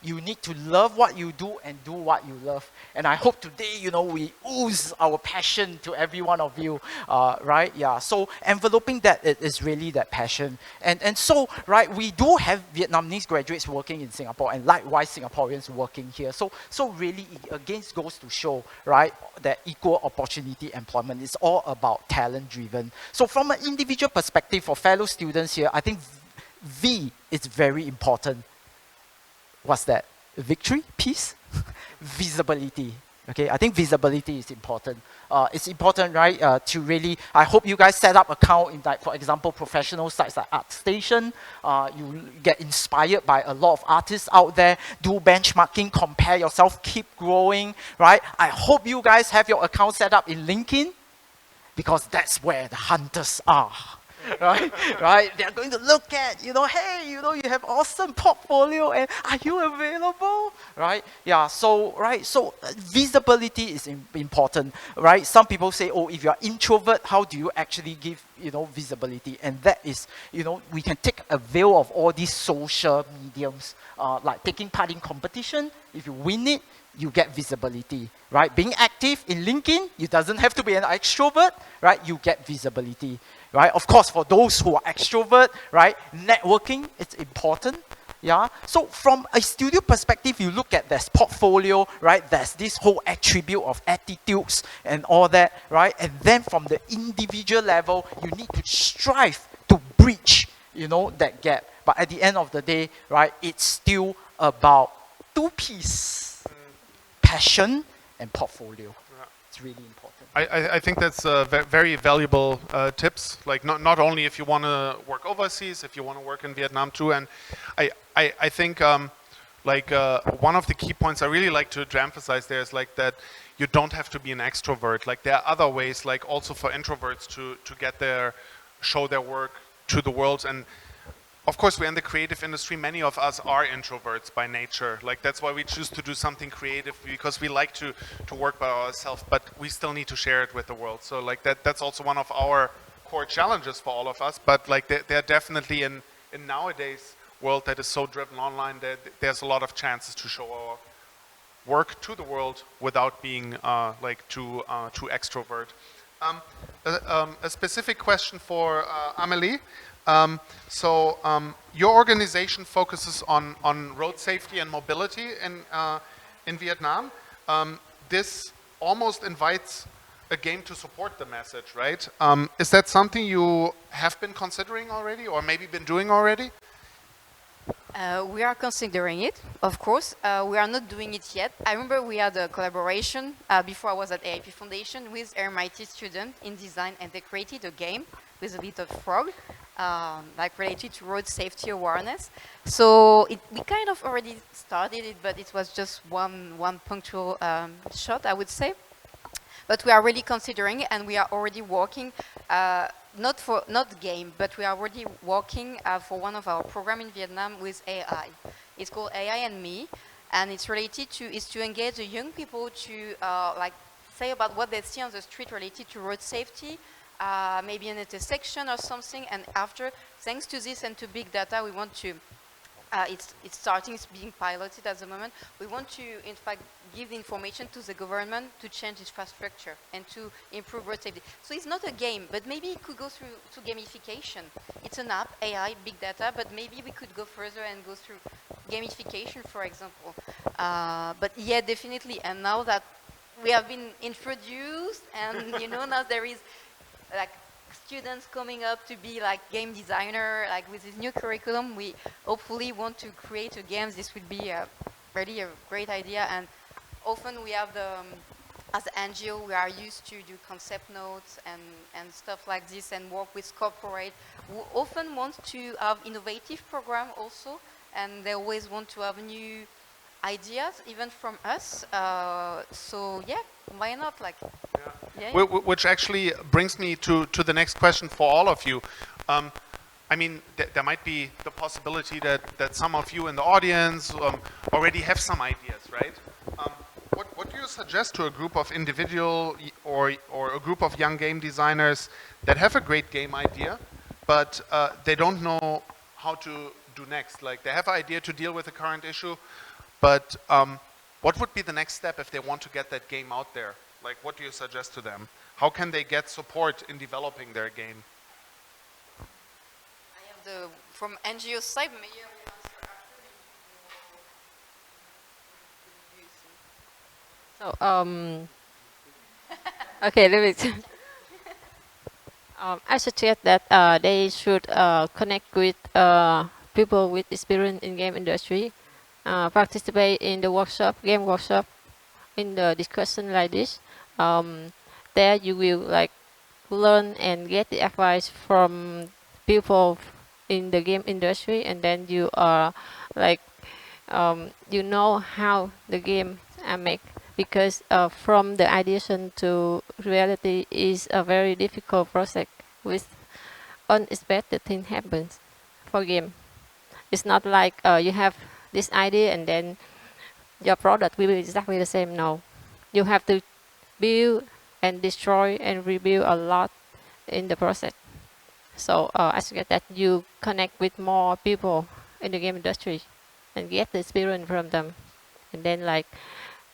You need to love what you do and do what you love. And I hope today, you know, we ooze our passion to every one of you, right? Yeah. So enveloping that is really that passion. And so, right, we do have Vietnamese graduates working in Singapore, and likewise Singaporeans working here. So really, it again goes to show, right, that equal opportunity employment is all about talent-driven. So from an individual perspective for fellow students here, I think V is very important. What's that? Victory? Peace? Visibility. Okay, I think visibility is important. It's important, right, to really, I hope you guys set up account in, like, for example, professional sites like ArtStation. You get inspired by a lot of artists out there. Do benchmarking, compare yourself, keep growing, right? I hope you guys have your account set up in LinkedIn, because that's where the hunters are. Right, right. They're going to look at, you know, hey, you know, you have awesome portfolio, and are you available? Right? Yeah. So, right. So, visibility is important, right? Some people say, oh, if you are introvert, how do you actually give, you know, visibility? And that is, you know, we can take a veil of all these social mediums, like taking part in competition. If you win it, you get visibility, right? Being active in LinkedIn, you doesn't have to be an extrovert, right? You get visibility, right? Of course, for those who are extrovert, right? Networking, it's important, yeah? So from a studio perspective, you look at this portfolio, right? There's this whole attribute of attitudes and all that, right? And then from the individual level, you need to strive to breach, you know, that gap. But at the end of the day, right, it's still about two pieces. Passion and portfolio. Yeah. It's really important. I think that's very valuable tips. Like not only if you want to work overseas, if you want to work in Vietnam too. And I think one of the key points I really like to emphasize there is like that you don't have to be an extrovert. Like there are other ways, like also for introverts to get their, show their work to the world. And of course, we're in the creative industry. Many of us are introverts by nature. Like that's why we choose to do something creative, because we like to work by ourselves, but we still need to share it with the world. So like that's also one of our core challenges for all of us. But like they're definitely in nowadays world that is so driven online, that there's a lot of chances to show our work to the world without being like too extrovert. A specific question for Amélie. Your organization focuses on road safety and mobility in Vietnam. This almost invites a game to support the message, right? Is that something you have been considering already, or maybe been doing already? We are considering it, of course. We are not doing it yet. I remember we had a collaboration before I was at AIP Foundation with RMIT students in design, and they created a game with a little frog. Like related to road safety awareness. So we kind of already started it, but it was just one punctual shot, I would say. But we are really considering it, and we are already working, not game, but we are already working for one of our programs in Vietnam with AI. It's called AI and Me, and it's related to, is to engage the young people to like say about what they see on the street related to road safety, maybe an intersection or something, and after, thanks to this and to big data, we want to, it's being piloted at the moment, we want to, in fact, give the information to the government to change infrastructure and to improve road safety. So it's not a game, but maybe it could go through to gamification. It's an app, AI, big data, but maybe we could go further and go through gamification, for example. But yeah, definitely, and now that we have been introduced, and you know, now there is like students coming up to be like game designer, like with this new curriculum, we hopefully want to create a game. This would be really a great idea. And often we have the, as an NGO, we are used to do concept notes and stuff like this, and work with corporate who often want to have innovative program also, and they always want to have new ideas, even from us. So yeah, why not? Like, yeah. Which actually brings me to the next question for all of you. I mean, there might be the possibility that some of you in the audience already have some ideas, right? What do you suggest to a group of individual or a group of young game designers that have a great game idea, but they don't know how to do next? Like, they have an idea to deal with the current issue, but what would be the next step if they want to get that game out there? Like, what do you suggest to them? How can they get support in developing their game? From NGO side, maybe I will answer after. Okay, let me. I suggest that they should connect with people with experience in game industry, participate in the game workshop, in the discussion like this. There you will like learn and get the advice from people in the game industry, and then you are like you know how the game are made, because from the ideation to reality is a very difficult process with unexpected thing happens for game. It's not like you have this idea and then your product will be exactly the same. No, you have to build and destroy and rebuild a lot in the process. So I suggest that you connect with more people in the game industry and get the experience from them. And then like,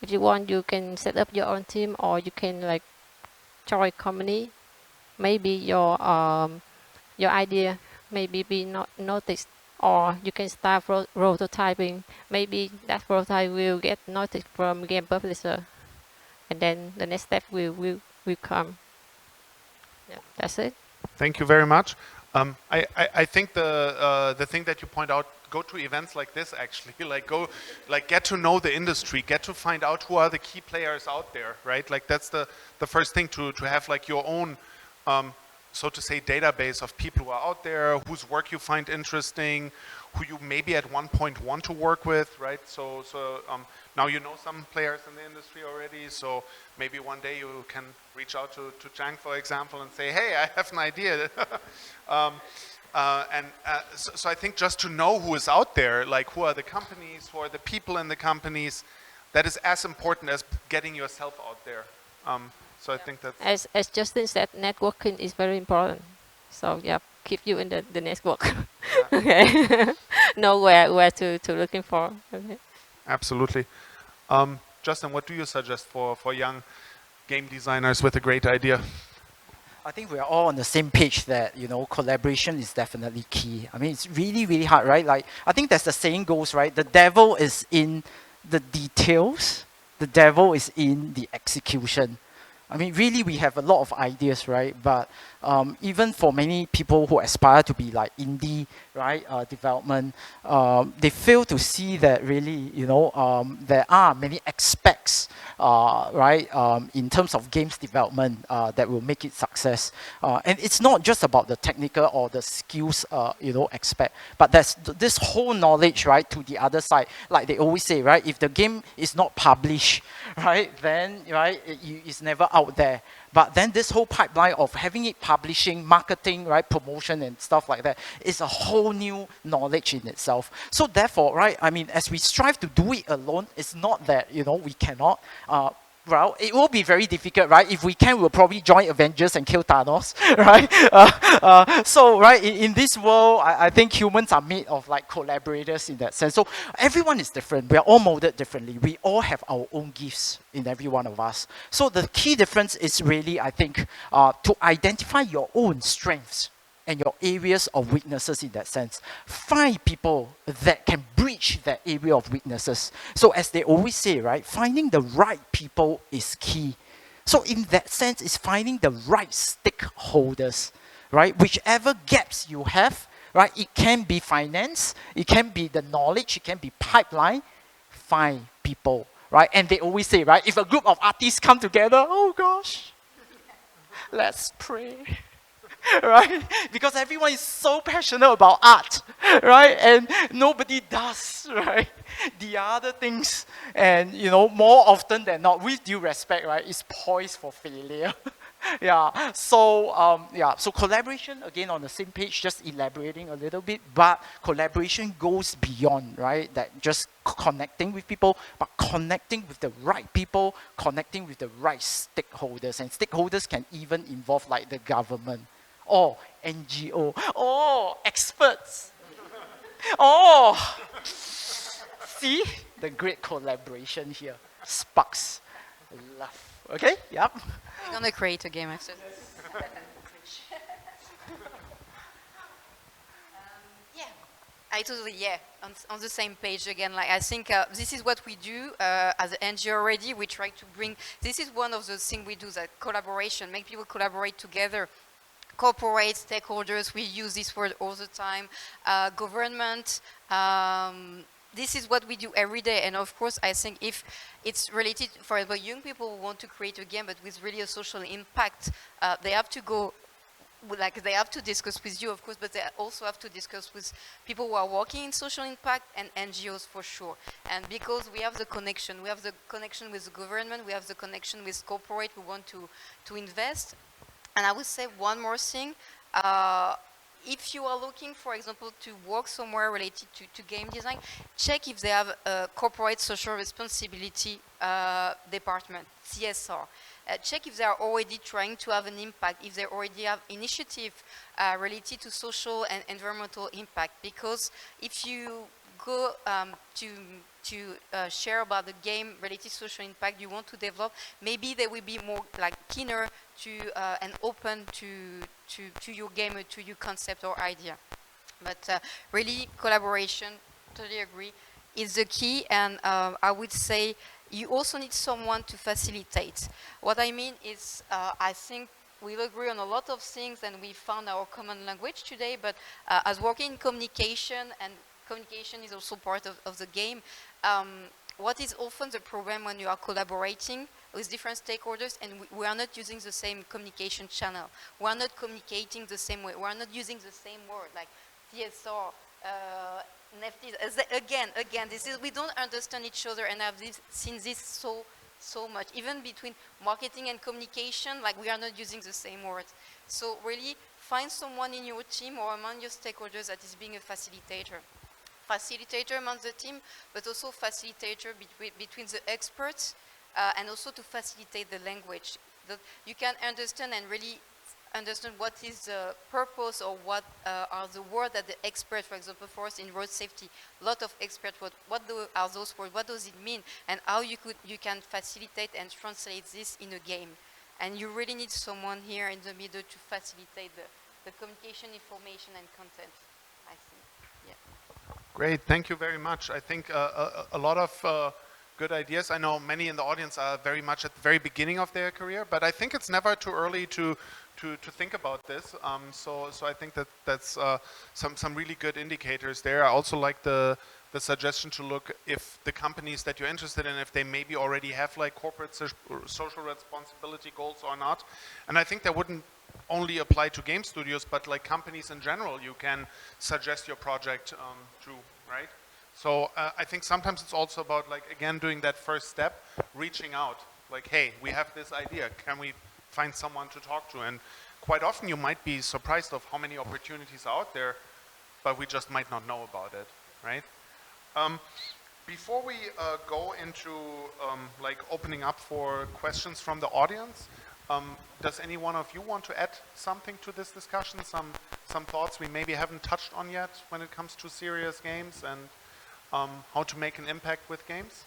if you want, you can set up your own team, or you can like join company. Maybe your idea maybe be not noticed, or you can start prototyping. Maybe that prototype will get noticed from game publisher, and then the next step will come. Yeah, that's it. Thank you very much. I think the thing that you point out, go to events like this actually, like get to know the industry, get to find out who are the key players out there, right? Like that's the first thing, to have like your own, so to say, database of people who are out there, whose work you find interesting, who you maybe at one point want to work with, right? So now you know some players in the industry already, so maybe one day you can reach out to Chang, for example, and say, hey, I have an idea. So I think just to know who is out there, like who are the companies, who are the people in the companies, that is as important as getting yourself out there. So I think that's... As Justin said, networking is very important. So yeah, keep you in the network. Yeah. Okay. Know where to looking for. Okay. Absolutely. Justin, what do you suggest for young game designers with a great idea? I think we're all on the same page that, you know, collaboration is definitely key. I mean, it's really, really hard, right? Like, I think that's the saying goes, right? The devil is in the details. The devil is in the execution. I mean, really, we have a lot of ideas, right? But even for many people who aspire to be like indie, right, development, they fail to see that really, you know, there are many aspects, right, in terms of games development that will make it success. And it's not just about the technical or the skills, you know, aspect, but there's this whole knowledge, right, to the other side. Like they always say, right, if the game is not published, right, then, right, it's never out there. But then this whole pipeline of having it publishing, marketing, right, promotion and stuff like that is a whole new knowledge in itself. So therefore, right, I mean, as we strive to do it alone, it's not that, you know, we cannot. Well, it will be very difficult, right? If we can, we'll probably join Avengers and kill Thanos, right? So, right, in this world, I think humans are made of like collaborators in that sense. So everyone is different. We are all molded differently. We all have our own gifts in every one of us. So the key difference is really, I think, to identify your own strengths and your areas of weaknesses in that sense. Find people that can breach that area of weaknesses. So as they always say, right, finding the right people is key. So in that sense, it's finding the right stakeholders, right? Whichever gaps you have, right, it can be finance, it can be the knowledge, it can be pipeline, find people, right? And they always say, right, if a group of artists come together, oh gosh, let's pray. Right? Because everyone is so passionate about art, right? And nobody does, right? The other things, and you know, more often than not, with due respect, right, is poised for failure. Yeah, so collaboration, again, on the same page, just elaborating a little bit, but collaboration goes beyond, right? That just connecting with people, but connecting with the right people, connecting with the right stakeholders, and stakeholders can even involve like the government, or NGO, or experts. Oh, see the great collaboration here sparks love. Okay, yep. We're gonna create a game after this. Yeah, I totally, on the same page again. Like, I think this is what we do as an NGO already. We try to bring, this is one of the things we do, that collaboration, make people collaborate together. Corporate stakeholders, we use this word all the time. Government, this is what we do every day. And of course, I think if it's related, for example, young people who want to create a game, but with really a social impact, they have to go, like, they have to discuss with you, of course, but they also have to discuss with people who are working in social impact and NGOs for sure. And because we have the connection with the government, we have the connection with corporate who want to invest. And I would say one more thing. If you are looking, for example, to work somewhere related to game design, check if they have a corporate social responsibility department, CSR. Check if they are already trying to have an impact, if they already have initiative related to social and environmental impact. Because if you go to share about the game related social impact you want to develop, maybe they will be more like keener to and open to your game or to your concept or idea. But really, collaboration, totally agree, is the key. And I would say you also need someone to facilitate. What I mean is, I think we'll agree on a lot of things and we found our common language today, but as working in communication, and communication is also part of the game, what is often the problem when you are collaborating with different stakeholders and we are not using the same communication channel. We are not communicating the same way. We are not using the same word, like CSR, NFTs. Again, this is, we don't understand each other, and I've seen this so much. Even between marketing and communication, like, we are not using the same words. So really, find someone in your team or among your stakeholders that is being a facilitator. Facilitator among the team, but also facilitator between the experts, and also to facilitate the language. That you can understand and really understand what is the purpose or what are the words that the expert, for example, for us in road safety, a lot of experts, what are those words, what does it mean, and how you can facilitate and translate this in a game. And you really need someone here in the middle to facilitate the communication, information, and content, I think. Great, thank you very much. I think a lot of good ideas. I know many in the audience are very much at the very beginning of their career, but I think it's never too early to think about this. So I think that's some really good indicators there. I also like the suggestion to look if the companies that you're interested in, if they maybe already have like corporate social responsibility goals or not. And I think that wouldn't only apply to game studios, but like companies in general, you can suggest your project to, right? So I think sometimes it's also about, like, again, doing that first step, reaching out, like, hey, we have this idea, can we find someone to talk to? And quite often you might be surprised of how many opportunities are out there, but we just might not know about it, right? Before we go into like opening up for questions from the audience, does any one of you want to add something to this discussion? Some thoughts we maybe haven't touched on yet when it comes to serious games and how to make an impact with games?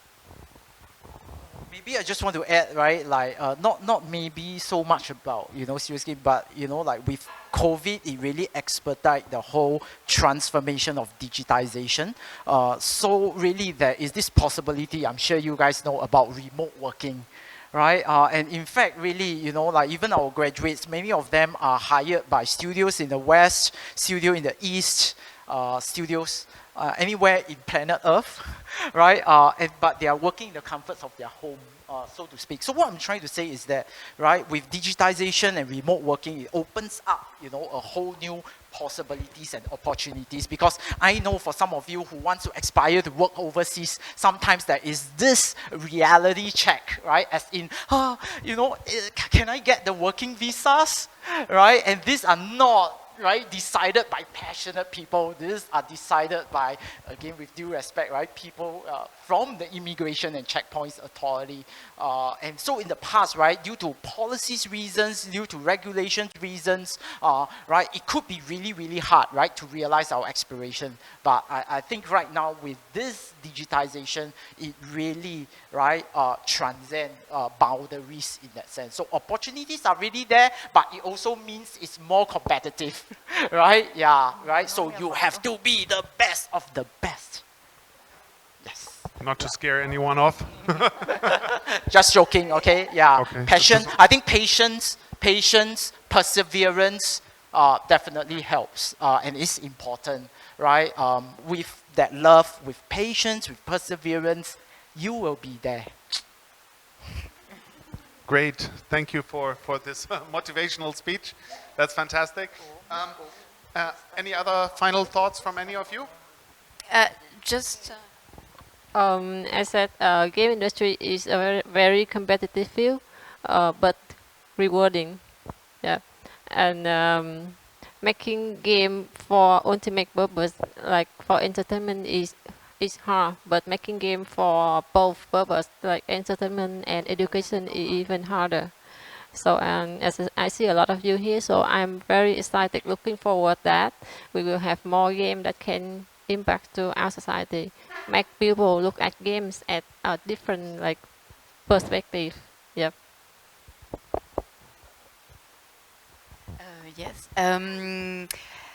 Maybe I just want to add, right, like not maybe so much about, serious game, but, like with COVID, it really expedited the whole transformation of digitization. So really there is this possibility, I'm sure you guys know, about remote working. Right, and in fact, really, like even our graduates, many of them are hired by studios in the West, studio in the East, studios anywhere in planet Earth, right? But they are working in the comforts of their home, so to speak. So what I'm trying to say is that, right, with digitization and remote working, it opens up, a whole new possibilities and opportunities, because I know for some of you who want to aspire to work overseas, sometimes there is this reality check, right? As in, can I get the working visas, right? And these are not, right, decided by passionate people. These are decided by, again, with due respect, right, people from the Immigration and Checkpoints Authority. And so in the past, right, due to policies reasons, due to regulations reasons, right, it could be really, really hard, right, to realize our aspiration. But I think right now with this digitization, it really, right, transcends boundaries in that sense. So opportunities are really there, but it also means it's more competitive, right? Yeah, right? So you have to be the best of the best. Yes. Not to scare anyone off. Just joking, okay? Yeah. Okay. Passion. I think patience, perseverance definitely helps and is important, right? With that love, with patience, with perseverance, you will be there. Great. Thank you for this motivational speech. That's fantastic. Any other final thoughts from any of you? I said game industry is a very, very competitive field, but rewarding. Yeah, and making game for ultimate purpose, like for entertainment, is hard. But making game for both purpose, like entertainment and education, is even harder. So as I see a lot of you here, so I'm very excited, looking forward that we will have more games that can impact to our society, make people look at games at a different like perspective. Yep. Yes.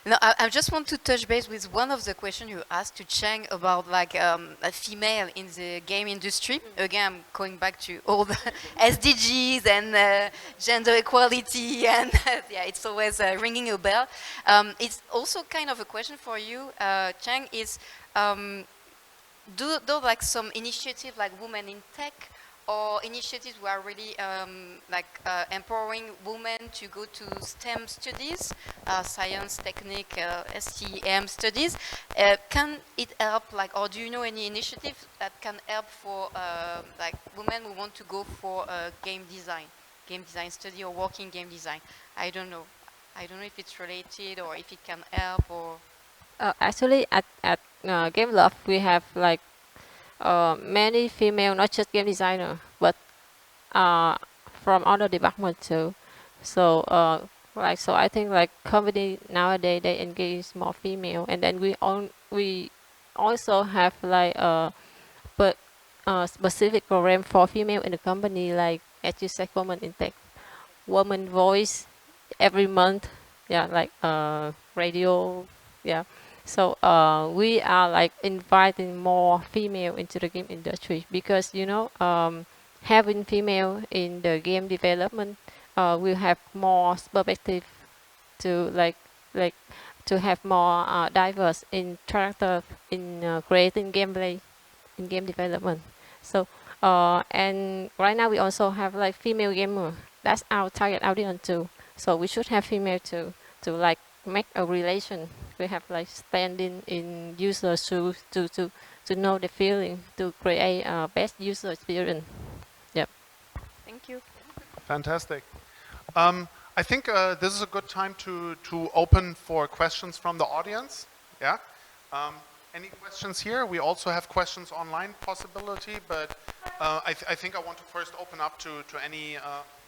No, I just want to touch base with one of the questions you asked to Chang about like a female in the game industry. Again, I'm going back to all the SDGs and gender equality, and yeah, it's always ringing a bell. It's also kind of a question for you, Chang, is do like some initiative like Women in Tech, or initiatives who are really empowering women to go to STEM studies, science, technique, STEM studies. Can it help, like, or do you know any initiative that can help for like women who want to go for game design study or working game design? I don't know if it's related or if it can help or. Actually, at Game Love, we have like many female, not just game designer, but from other departments too. So so I think like company nowadays they engage more female, and then we also have like specific program for female in the company, like as you said, Women in Tech, Woman Voice every month. Yeah, like radio. Yeah. So we are like inviting more female into the game industry, because having female in the game development will have more perspective to to have more diverse in character in creating gameplay in game development. So and right now we also have like female gamer. That's our target audience too. So we should have female to like make a relation. We have like standing in user shoes to know the feeling, to create a best user experience. Yep. Thank you. Fantastic. I think this is a good time to open for questions from the audience. Yeah. Any questions here? We also have questions online possibility, but I think I want to first open up to any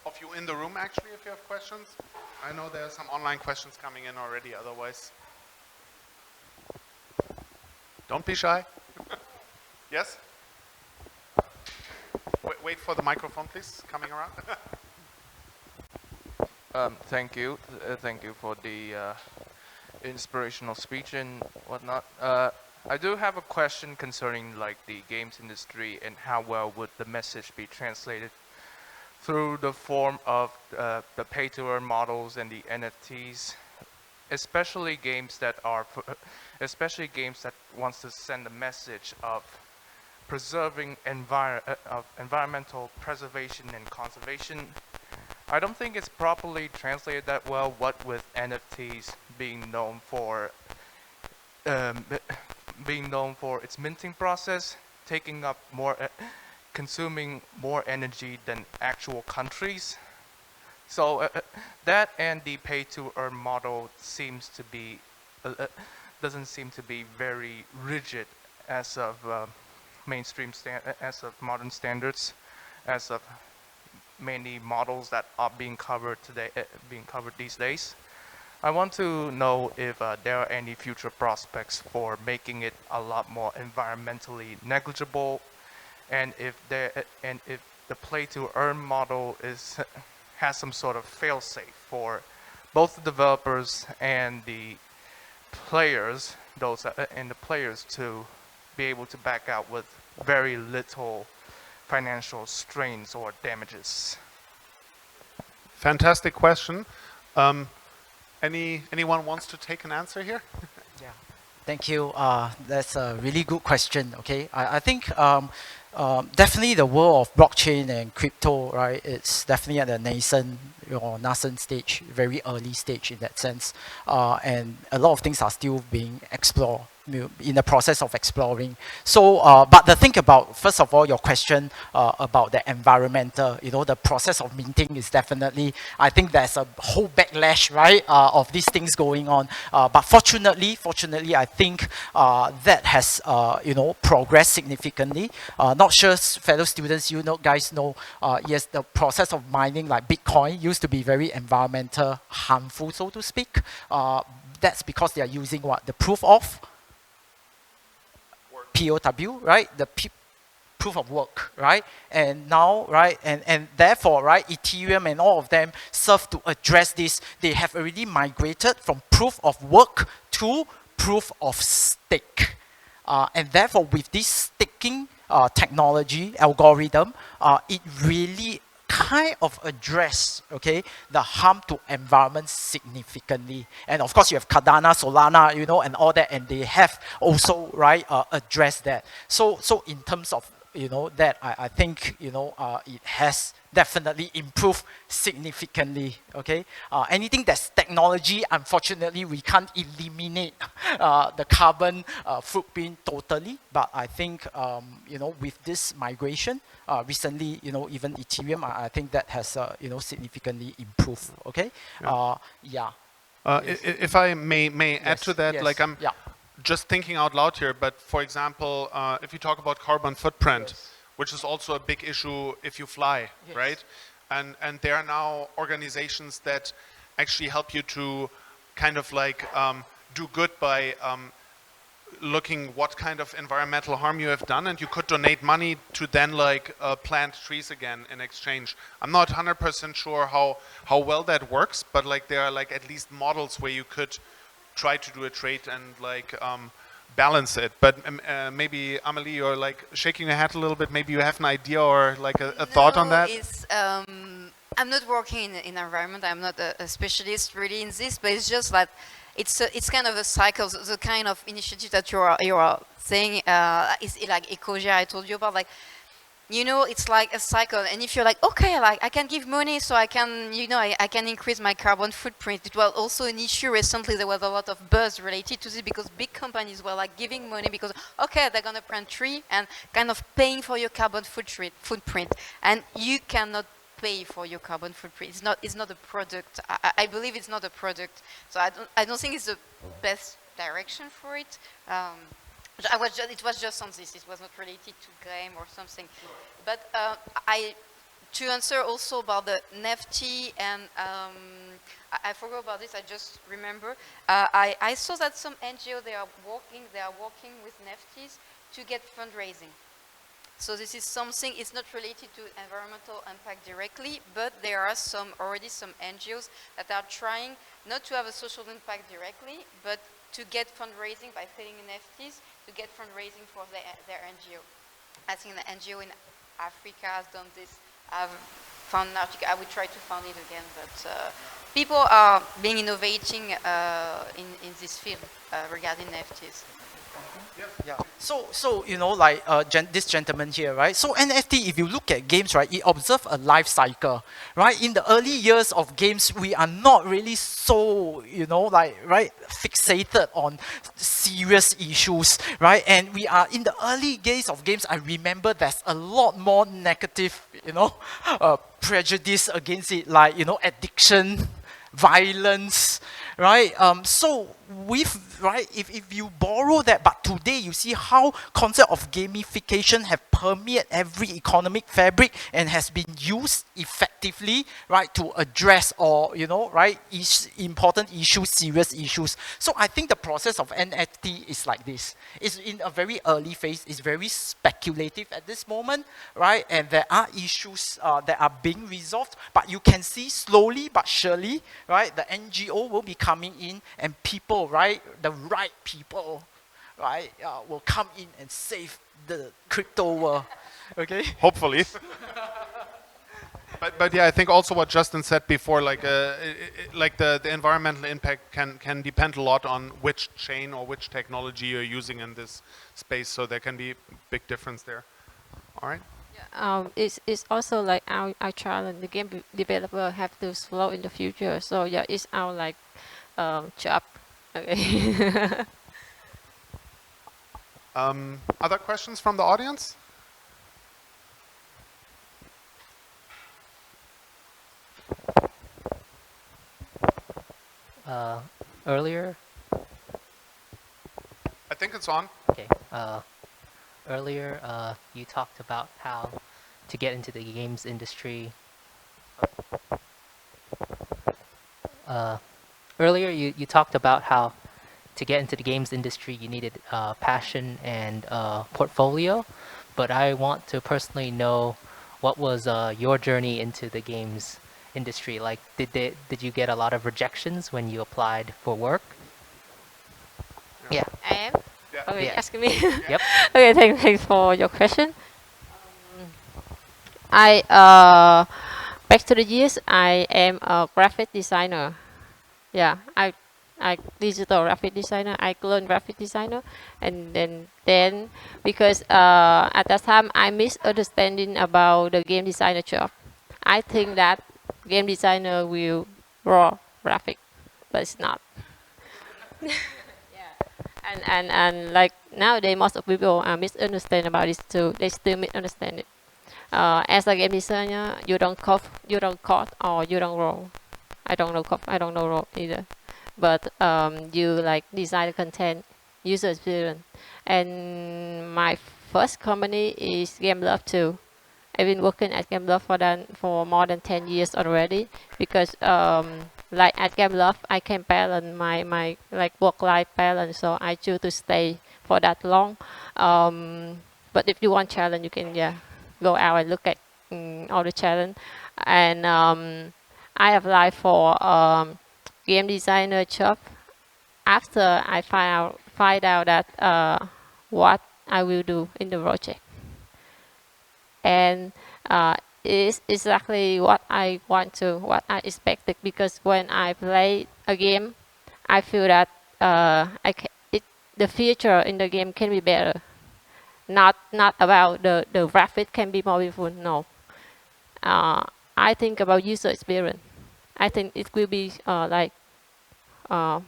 of you in the room, actually, if you have questions. I know there are some online questions coming in already, otherwise. Don't be shy. Yes? Wait for the microphone, please, coming around. Thank you. Thank you for the inspirational speech and whatnot. I do have a question concerning like the games industry and how well would the message be translated through the form of the pay-to-earn models and the NFTs, especially games that wants to send a message of preserving environmental preservation and conservation. I don't think it's properly translated that well, what with NFTs being known for its minting process, taking up more, consuming more energy than actual countries. So that and the pay-to-earn model seems to be doesn't seem to be very rigid as of as of modern standards, as of many models that are being covered today, these days. I want to know if there are any future prospects for making it a lot more environmentally negligible, and if the play-to-earn model has some sort of fail-safe for both the developers and the players, to be able to back out with very little financial strains or damages. Fantastic question. Anyone wants to take an answer here? Yeah, thank you. That's a really good question. Okay, I think definitely the world of blockchain and crypto, right? It's definitely at the nascent stage, very early stage in that sense, and a lot of things are still being explored, in the process of exploring. So, but the thing about, first of all, your question about the environmental, the process of minting is definitely, I think there's a whole backlash, right, of these things going on. But fortunately, I think that has, progressed significantly. Not sure, fellow students, guys know, yes, the process of mining like Bitcoin used to be very environmental harmful, so to speak. That's because they are using what? The proof of POW, right? The proof of work, right? And now, right, and therefore, right, Ethereum and all of them serve to address this. They have already migrated from proof of work to proof of stake. And therefore, with this staking technology algorithm, it really kind of address, okay, the harm to environment significantly. And of course, you have Cardano, Solana, and all that, and they have also, right, addressed that. So in terms of, that I think, it has definitely improved significantly, okay? Anything that's technology, unfortunately, we can't eliminate the carbon footprint totally, but I think, with this migration, recently, even Ethereum, I think that has, significantly improved, okay? Yeah. If I may add to that, yes, like I'm just thinking out loud here, but for example, if you talk about carbon footprint, Yes. which is also a big issue if you fly, Yes. right? And there are now organizations that actually help you to kind of like do good by looking what kind of environmental harm you have done, and you could donate money to then like plant trees again in exchange. I'm not 100% sure how well that works, but like there are like at least models where you could try to do a trade and like balance it. But maybe Amélie, you're like shaking your head a little bit. Maybe you have an idea or like a thought on that? It's, I'm not working in environment. I'm not a specialist really in this, but it's just that it's kind of a cycle. The kind of initiative that you are saying is like Ecosia I told you about. Like, it's like a cycle. And if you're like, okay, like I can give money so I can, I can increase my carbon footprint. It was also an issue recently. There was a lot of buzz related to this because big companies were like giving money because, okay, they're going to plant tree and kind of paying for your carbon footprint. And you cannot pay for your carbon footprint. It's not a product. I believe it's not a product. So I don't think it's the best direction for it. It was just on this. It was not related to game or something. But to answer also about the NFT, and I forgot about this. I just remember. I saw that some NGO they are working with NFTs to get fundraising. So this is something. It's not related to environmental impact directly, but there are already some NGOs that are trying not to have a social impact directly, but to get fundraising by selling NFTs, to get fundraising for their NGO. I think the NGO in Africa has done this. I've found an article. I will try to find it again, but people are being innovating in this field regarding NFTs. Yeah. So you know, like this gentleman here, right? So NFT, if you look at games, right, it observes a life cycle, right? In the early years of games, we are not really so, you know, like, right, fixated on serious issues, right? And we are in the early days of games. I remember there's a lot more negative, you know, prejudice against it, like, you know, addiction, violence, right? So with, right, if you borrow that, but today you see how concept of gamification have permeated every economic fabric and has been used effectively, right, to address or, you know, right, important issues, serious issues. So I think the process of NFT is like this. It's in a very early phase. It's very speculative at this moment, right? And there are issues that are being resolved, but you can see slowly but surely, right, the NGO will be coming in and people, right, the right people, right, will come in and save the crypto world, okay? Hopefully. But yeah, I think also what Justin said before, like the environmental impact can depend a lot on which chain or which technology you're using in this space. So there can be a big difference there. All right. It's also like our challenge. The game developer have to slow in the future. So yeah, it's our like job. Okay. Other questions from the audience? Earlier, I think it's on. okay. Earlier, you talked about how to get into the games industry. Earlier, you talked about how to get into the games industry you needed passion and portfolio, but I want to personally know what was your journey into the games industry. Like, did you get a lot of rejections when you applied for work? Yeah. I am. Yeah. Okay, Yeah. asking me. Yep. Okay, thanks for your question. I back to the years. I am a graphic designer. Yeah, I digital graphic designer. I learned graphic designer, and then because at that time I misunderstanding about the game designer job. I think that game designer will draw graphic, but it's not. And like nowadays most of people misunderstand about this too. They still misunderstand it. As a game designer, you don't code, or you don't roll. I don't know code, I don't know roll either. But you like design the content, user experience. And my first company is Game Love too. I've been working at Game Love for more than 10 years already, because like at Game Love, I can balance my like work-life balance, so I choose to stay for that long. But if you want challenge, you can go out and look at all the challenge. And I applied for game designer job after I find out that what I will do in the project. And it's exactly what I expected, because when I play a game, I feel that the future in the game can be better. Not about the graphic can be more beautiful. No, I think about user experience. I think it will be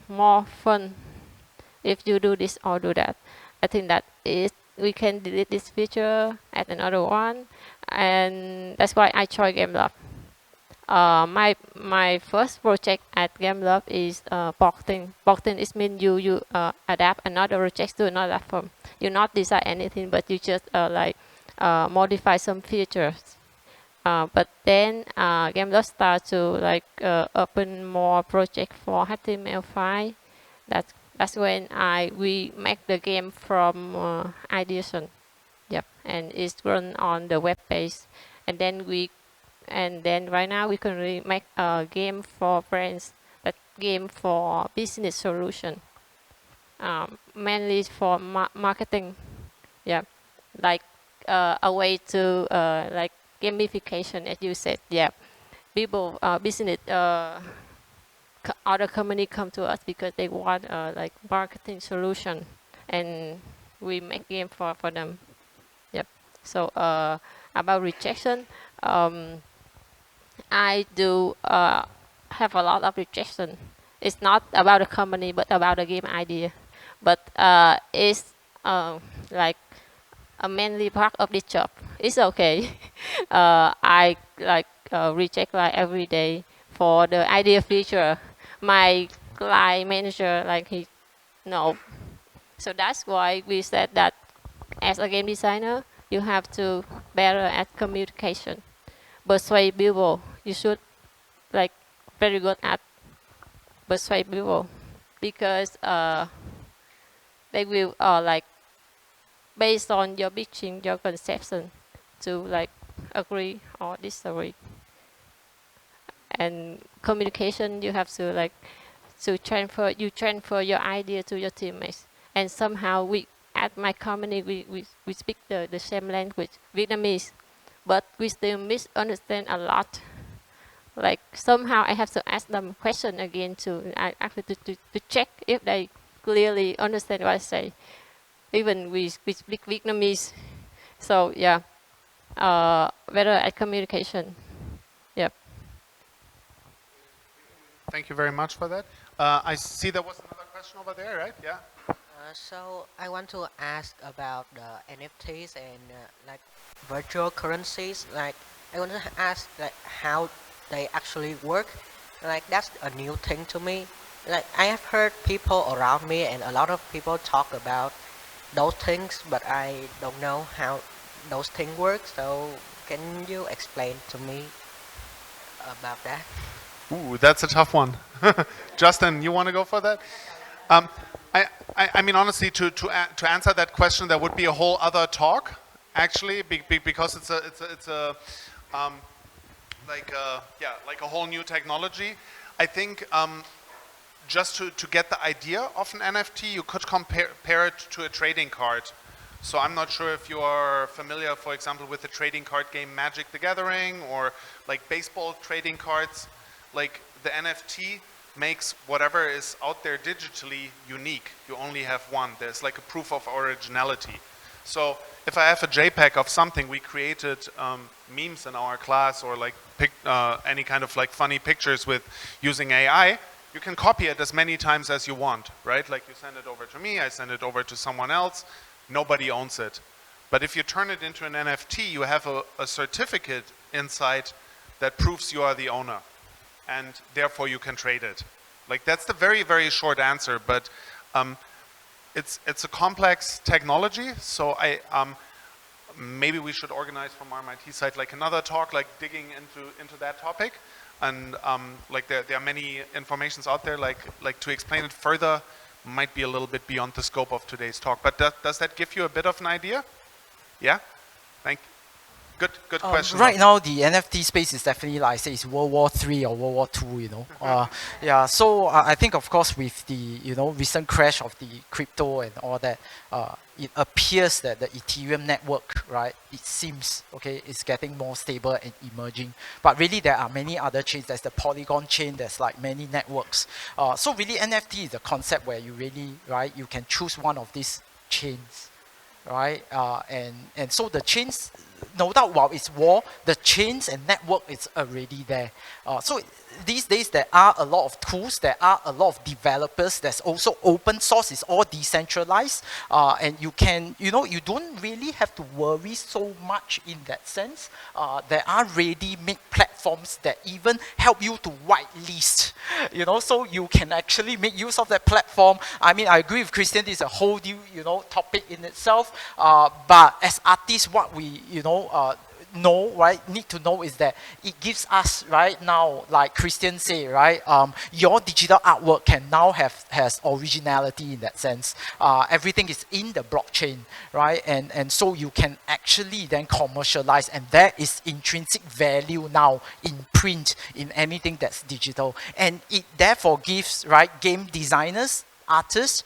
more fun if you do this or do that. I think that we can delete this feature, add another one, and that's why I joined Game Love. My first project at Game Love is porting. Porting is mean you adapt another project to another platform. You not design anything, but you just modify some features. But then Game Love start to open more project for HTML5. That's when we make the game from ideation. Yep, and it's run on the web page, and then right now we can really make a game for friends, that game for business solution, mainly for marketing. Yeah, like a way to like gamification, as you said. Yeah, people business other company come to us because they want like marketing solution, and we make game for them. Yep. So about rejection, I do have a lot of rejection. It's not about the company, but about the game idea. But it's like a mainly part of this job. It's okay. I like reject like every day for the idea feature. My client manager like he no. So that's why we said that as a game designer, you have to better at communication. Persuade people. You should like very good at persuade people because they will like based on your pitching, your conception to like agree or disagree. And communication, you have to like to transfer your idea to your teammates. And somehow we at my company we speak the same language, Vietnamese, but we still misunderstand a lot. Like somehow I have to ask them question again to check if they clearly understand what I say. Even we speak Vietnamese, so yeah, better at communication. Yep. Thank you very much for that. I see there was another question over there, right? Yeah. So I want to ask about the NFTs and like virtual currencies. Like I want to ask like how they actually work. Like that's a new thing to me. Like I have heard people around me and a lot of people talk about those things, but I don't know how those things work. So can you explain to me about that? Ooh, that's a tough one. Justin, you want to go for that? I mean, honestly, to answer that question, there would be a whole other talk, actually, because it's a like a whole new technology. I think just to get the idea of an NFT, you could compare it to a trading card. So I'm not sure if you are familiar, for example, with the trading card game Magic the Gathering or like baseball trading cards. Like the NFT makes whatever is out there digitally unique. You only have one. There's like a proof of originality. So if I have a JPEG of something, we created memes in our class or like any kind of like funny pictures with using AI, you can copy it as many times as you want, right? Like you send it over to me, I send it over to someone else, nobody owns it. But if you turn it into an NFT, you have a certificate inside that proves you are the owner. And therefore you can trade it. Like that's the very, very short answer, but it's a complex technology. So maybe we should organize from RMIT side like another talk, like digging into that topic. And like there are many informations out there, like to explain it further might be a little bit beyond the scope of today's talk. But does that give you a bit of an idea? Yeah? Thank you. Good question. Right now, the NFT space is definitely like, say, it's World War III or World War II, you know. Yeah, so I think, of course, with the, you know, recent crash of the crypto and all that, it appears that the Ethereum network, right, it seems, okay, is getting more stable and emerging. But really, there are many other chains. There's the Polygon chain. There's like many networks. So really, NFT is a concept where you really, right, you can choose one of these chains, right? And so the chains, no doubt while it's war, the chains and network is already there. So these days there are a lot of tools, there are a lot of developers, there's also open source, it's all decentralized. And you can, you know, you don't really have to worry so much in that sense. There are ready-made platforms that even help you to whitelist, you know, so you can actually make use of that platform. I mean, I agree with Christian, this is a whole new, you know, topic in itself. But as artists, what we, you know, right, need to know is that it gives us, right, now, like Christian say, right, your digital artwork can now has originality in that sense. Everything is in the blockchain, right, and so you can actually then commercialize, and there is intrinsic value now in print, in anything that's digital, and it therefore gives, right, game designers, artists,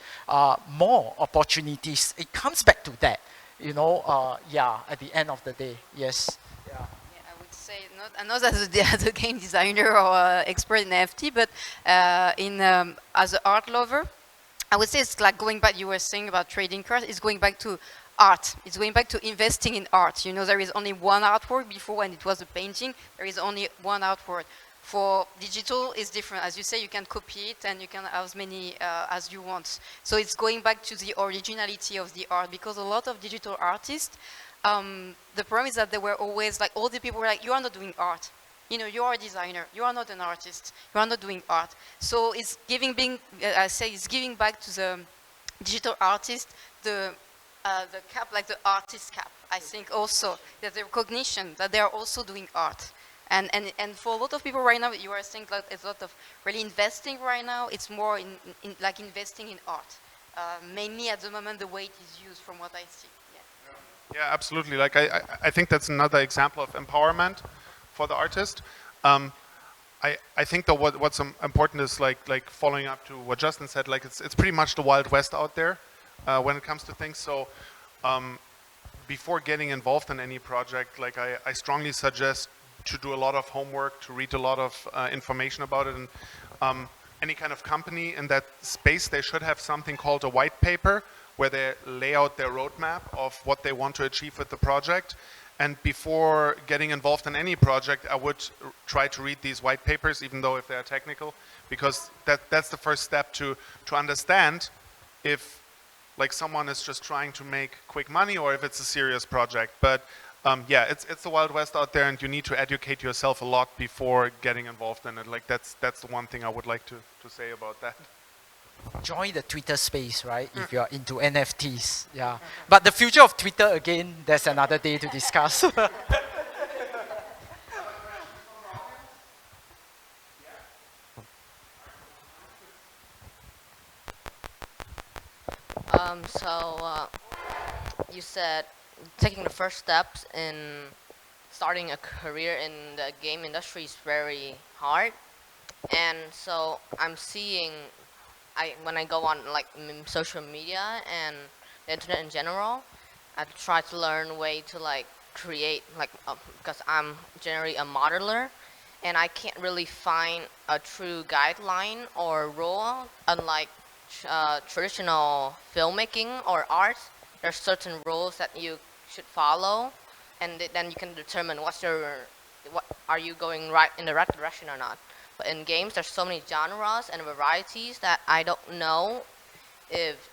more opportunities. It comes back to that. You know, yeah, at the end of the day, yes. Yeah. Yeah, I would say, I'm not as a game designer or expert in NFT, but as an art lover, I would say it's like going back, you were saying about trading cards, it's going back to art. It's going back to investing in art. You know, there is only one artwork. Before, when it was a painting, there is only one artwork. For digital, it's different. As you say, you can copy it and you can have as many as you want. So it's going back to the originality of the art, because a lot of digital artists, the problem is that they were always like, all the people were like, you are not doing art. You know, you are a designer. You are not an artist. You are not doing art. So it's giving, it's giving back to the digital artist the cap, like the artist cap. I think also that the recognition that they are also doing art. And for a lot of people right now, you are saying like it's a lot of really investing right now. It's more in like investing in art, mainly at the moment the way it is used, from what I see. Yeah, absolutely. Like I think that's another example of empowerment for the artist. I think though what's important is like following up to what Justin said. Like it's pretty much the Wild West out there when it comes to things. So before getting involved in any project, like I strongly suggest to do a lot of homework, to read a lot of information about it, and any kind of company in that space, they should have something called a white paper where they lay out their roadmap of what they want to achieve with the project. And before getting involved in any project, I would try to read these white papers, even though if they are technical, because that's the first step to understand if like someone is just trying to make quick money or if it's a serious project. But yeah, it's the Wild West out there, and you need to educate yourself a lot before getting involved in it. Like that's the one thing I would like to say about that. Join the Twitter space, right? If you're into NFTs, yeah. But the future of Twitter, again, that's another day to discuss. You said taking the first steps in starting a career in the game industry is very hard, and so I'm seeing, when I go on like social media and the internet in general, I try to learn way to like create because I'm generally a modeler, and I can't really find a true guideline or rule. Unlike traditional filmmaking or art, there's certain rules that you should follow, and then you can determine what are you going right in the right direction or not. But in games, there's so many genres and varieties that I don't know if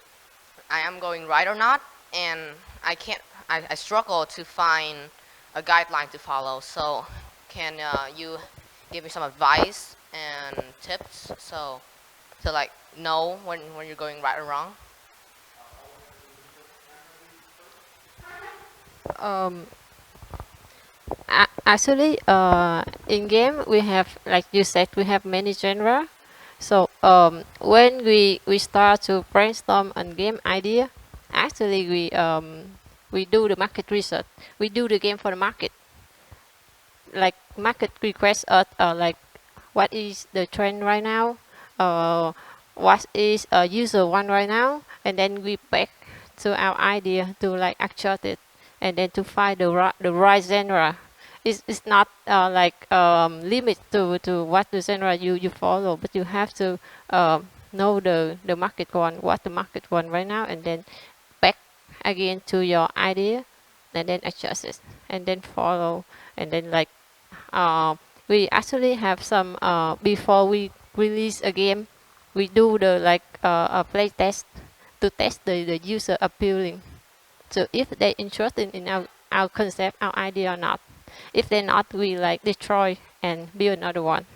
I am going right or not, and I struggle to find a guideline to follow. So can you give me some advice and tips so to like know when you're going right or wrong? Actually, in game we have, like you said, we have many genre. So when we start to brainstorm on game idea, actually we do the market research. We do the game for the market. Like market requests us like what is the trend right now, what is user want right now, and then we back to our idea to like adjust it, and then to find the right genre. It's not like limit to what the genre you follow, but you have to know the market want, what the market want right now, and then back again to your idea, and then adjust it, and then follow, and then like we actually have some before we release a game, we do the like a play test to test the user appealing. So if they interested in our concept, our idea or not. If they're not, we like destroy and build another one,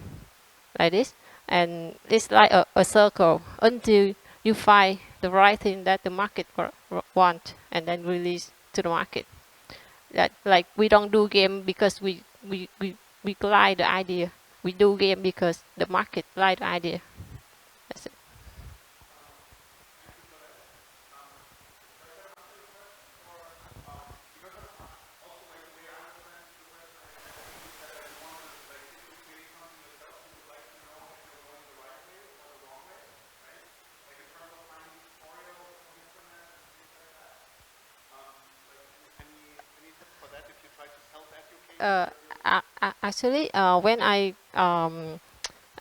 like this. And it's like a circle until you find the right thing that the market want, and then release to the market. That like we don't do game because we like the idea. We do game because the market like the idea. That's it. Actually, when I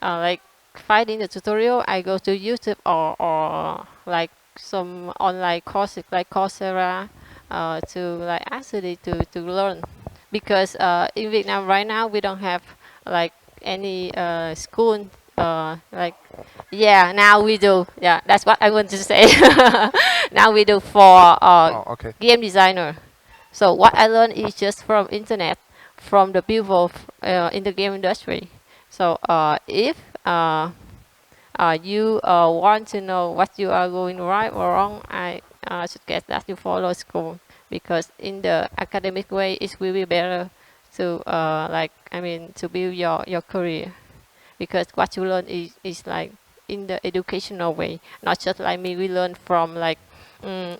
like finding the tutorial, I go to YouTube or like some online courses like Coursera to like actually to learn, because in Vietnam right now we don't have like any school like, yeah, now we do. Yeah, that's what I want to say. Now we do for Okay. game designer. So what I learned is just from internet, from the people in the game industry. So if you want to know what you are going right or wrong, I suggest that you follow school, because in the academic way it will be better to to build your career, because what you learn is like in the educational way, not just like me. We learn from like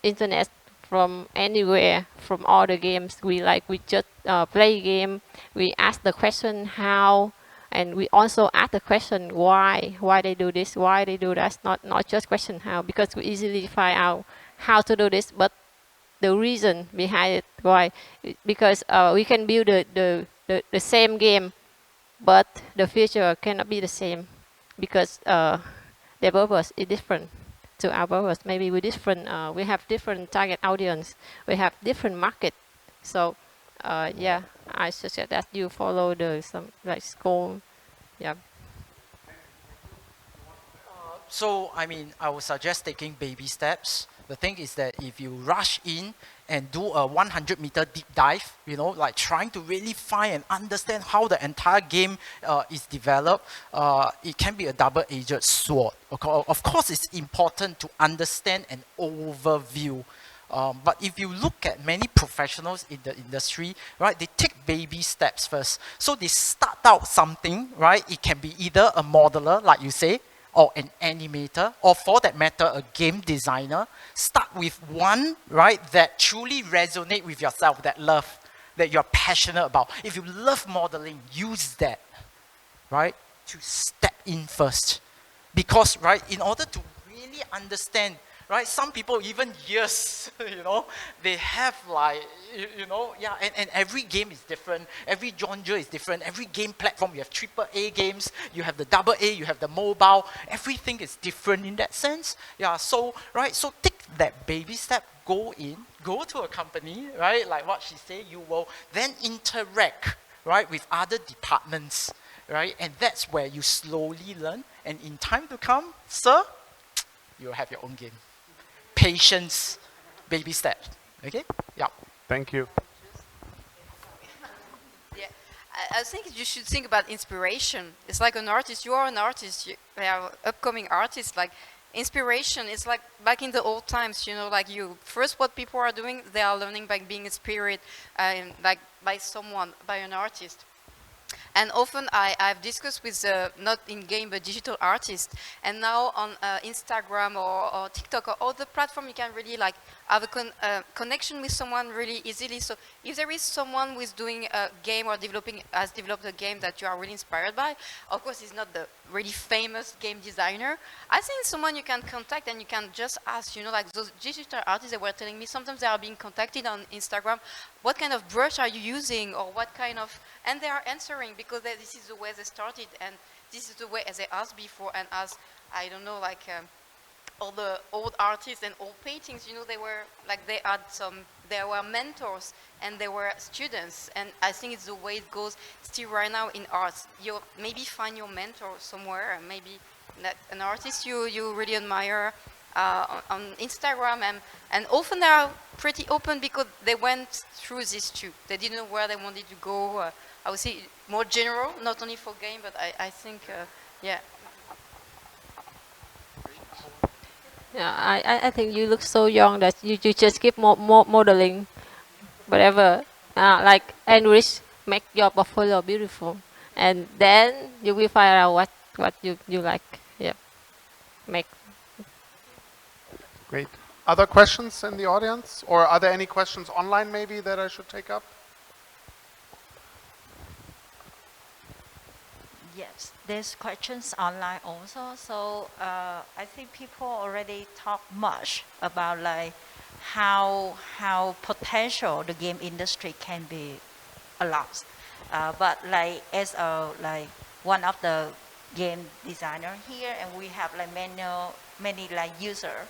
internet, from anywhere, from all the games. We just play game. We ask the question how, and we also ask the question why they do this, why they do that. Not just question how, because we easily find out how to do this, but the reason behind it, why. Because we can build the same game, but the future cannot be the same, because their purpose is different to our purpose. Maybe we have different target audience, we have different market. So yeah, I suggest that you follow some like school. Yeah. So, I mean, I would suggest taking baby steps. The thing is that if you rush in and do a 100-meter deep dive, you know, like trying to really find and understand how the entire game is developed, it can be a double-edged sword. Of course, it's important to understand an overview. But if you look at many professionals in the industry, right, they take baby steps first. So they start out something, right? It can be either a modeler, like you say, or an animator, or for that matter, a game designer. Start with one, right, that truly resonate with yourself, that love, that you're passionate about. If you love modeling, use that, right, to step in first. Because, right, in order to really understand, right, some people even years, you know, they have like, you know, yeah, and every game is different, every genre is different, every game platform, you have AAA games, you have the AA, you have the mobile, everything is different in that sense. Yeah, so, right, so take that baby step, go to a company, right, like what she said, you will then interact, right, with other departments, right, and that's where you slowly learn, and in time to come, sir, you'll have your own game. Patience, baby steps. Okay? Yeah. Thank you. Yeah, I think you should think about inspiration. It's like an artist. You are an artist. You are upcoming artists. Like inspiration is like back in the old times. You know, like you first what people are doing, they are learning by being inspired, like by someone, by an artist. And often I've discussed with not in-game but digital artists, and now on Instagram or TikTok or other platform, you can really like have a connection with someone really easily. So if there is someone who is doing a game or has developed a game that you are really inspired by, of course he's not the really famous game designer, I think someone you can contact and you can just ask, you know, like those digital artists that were telling me, sometimes they are being contacted on Instagram, what kind of brush are you using, or what kind of, and they are answering because this is the way they started, and this is the way as they asked before, and as, I don't know, like all the old artists and old paintings, you know, they were like, they were mentors and they were students, and I think it's the way it goes still right now in arts. You maybe find your mentor somewhere, maybe that an artist you really admire on Instagram, and often they are pretty open because they went through this too. They didn't know where they wanted to go. I would say more general, not only for game, but I think, yeah. Yeah, I think you look so young that you just keep modeling, whatever, like enrich, make your portfolio beautiful, and then you will find out what you like. Yeah, make. Great. Other questions in the audience? Or are there any questions online maybe that I should take up? Yes, there's questions online also. So I think people already talk much about like how potential the game industry can be a lot. But like as like one of the game designer here, and we have like many like user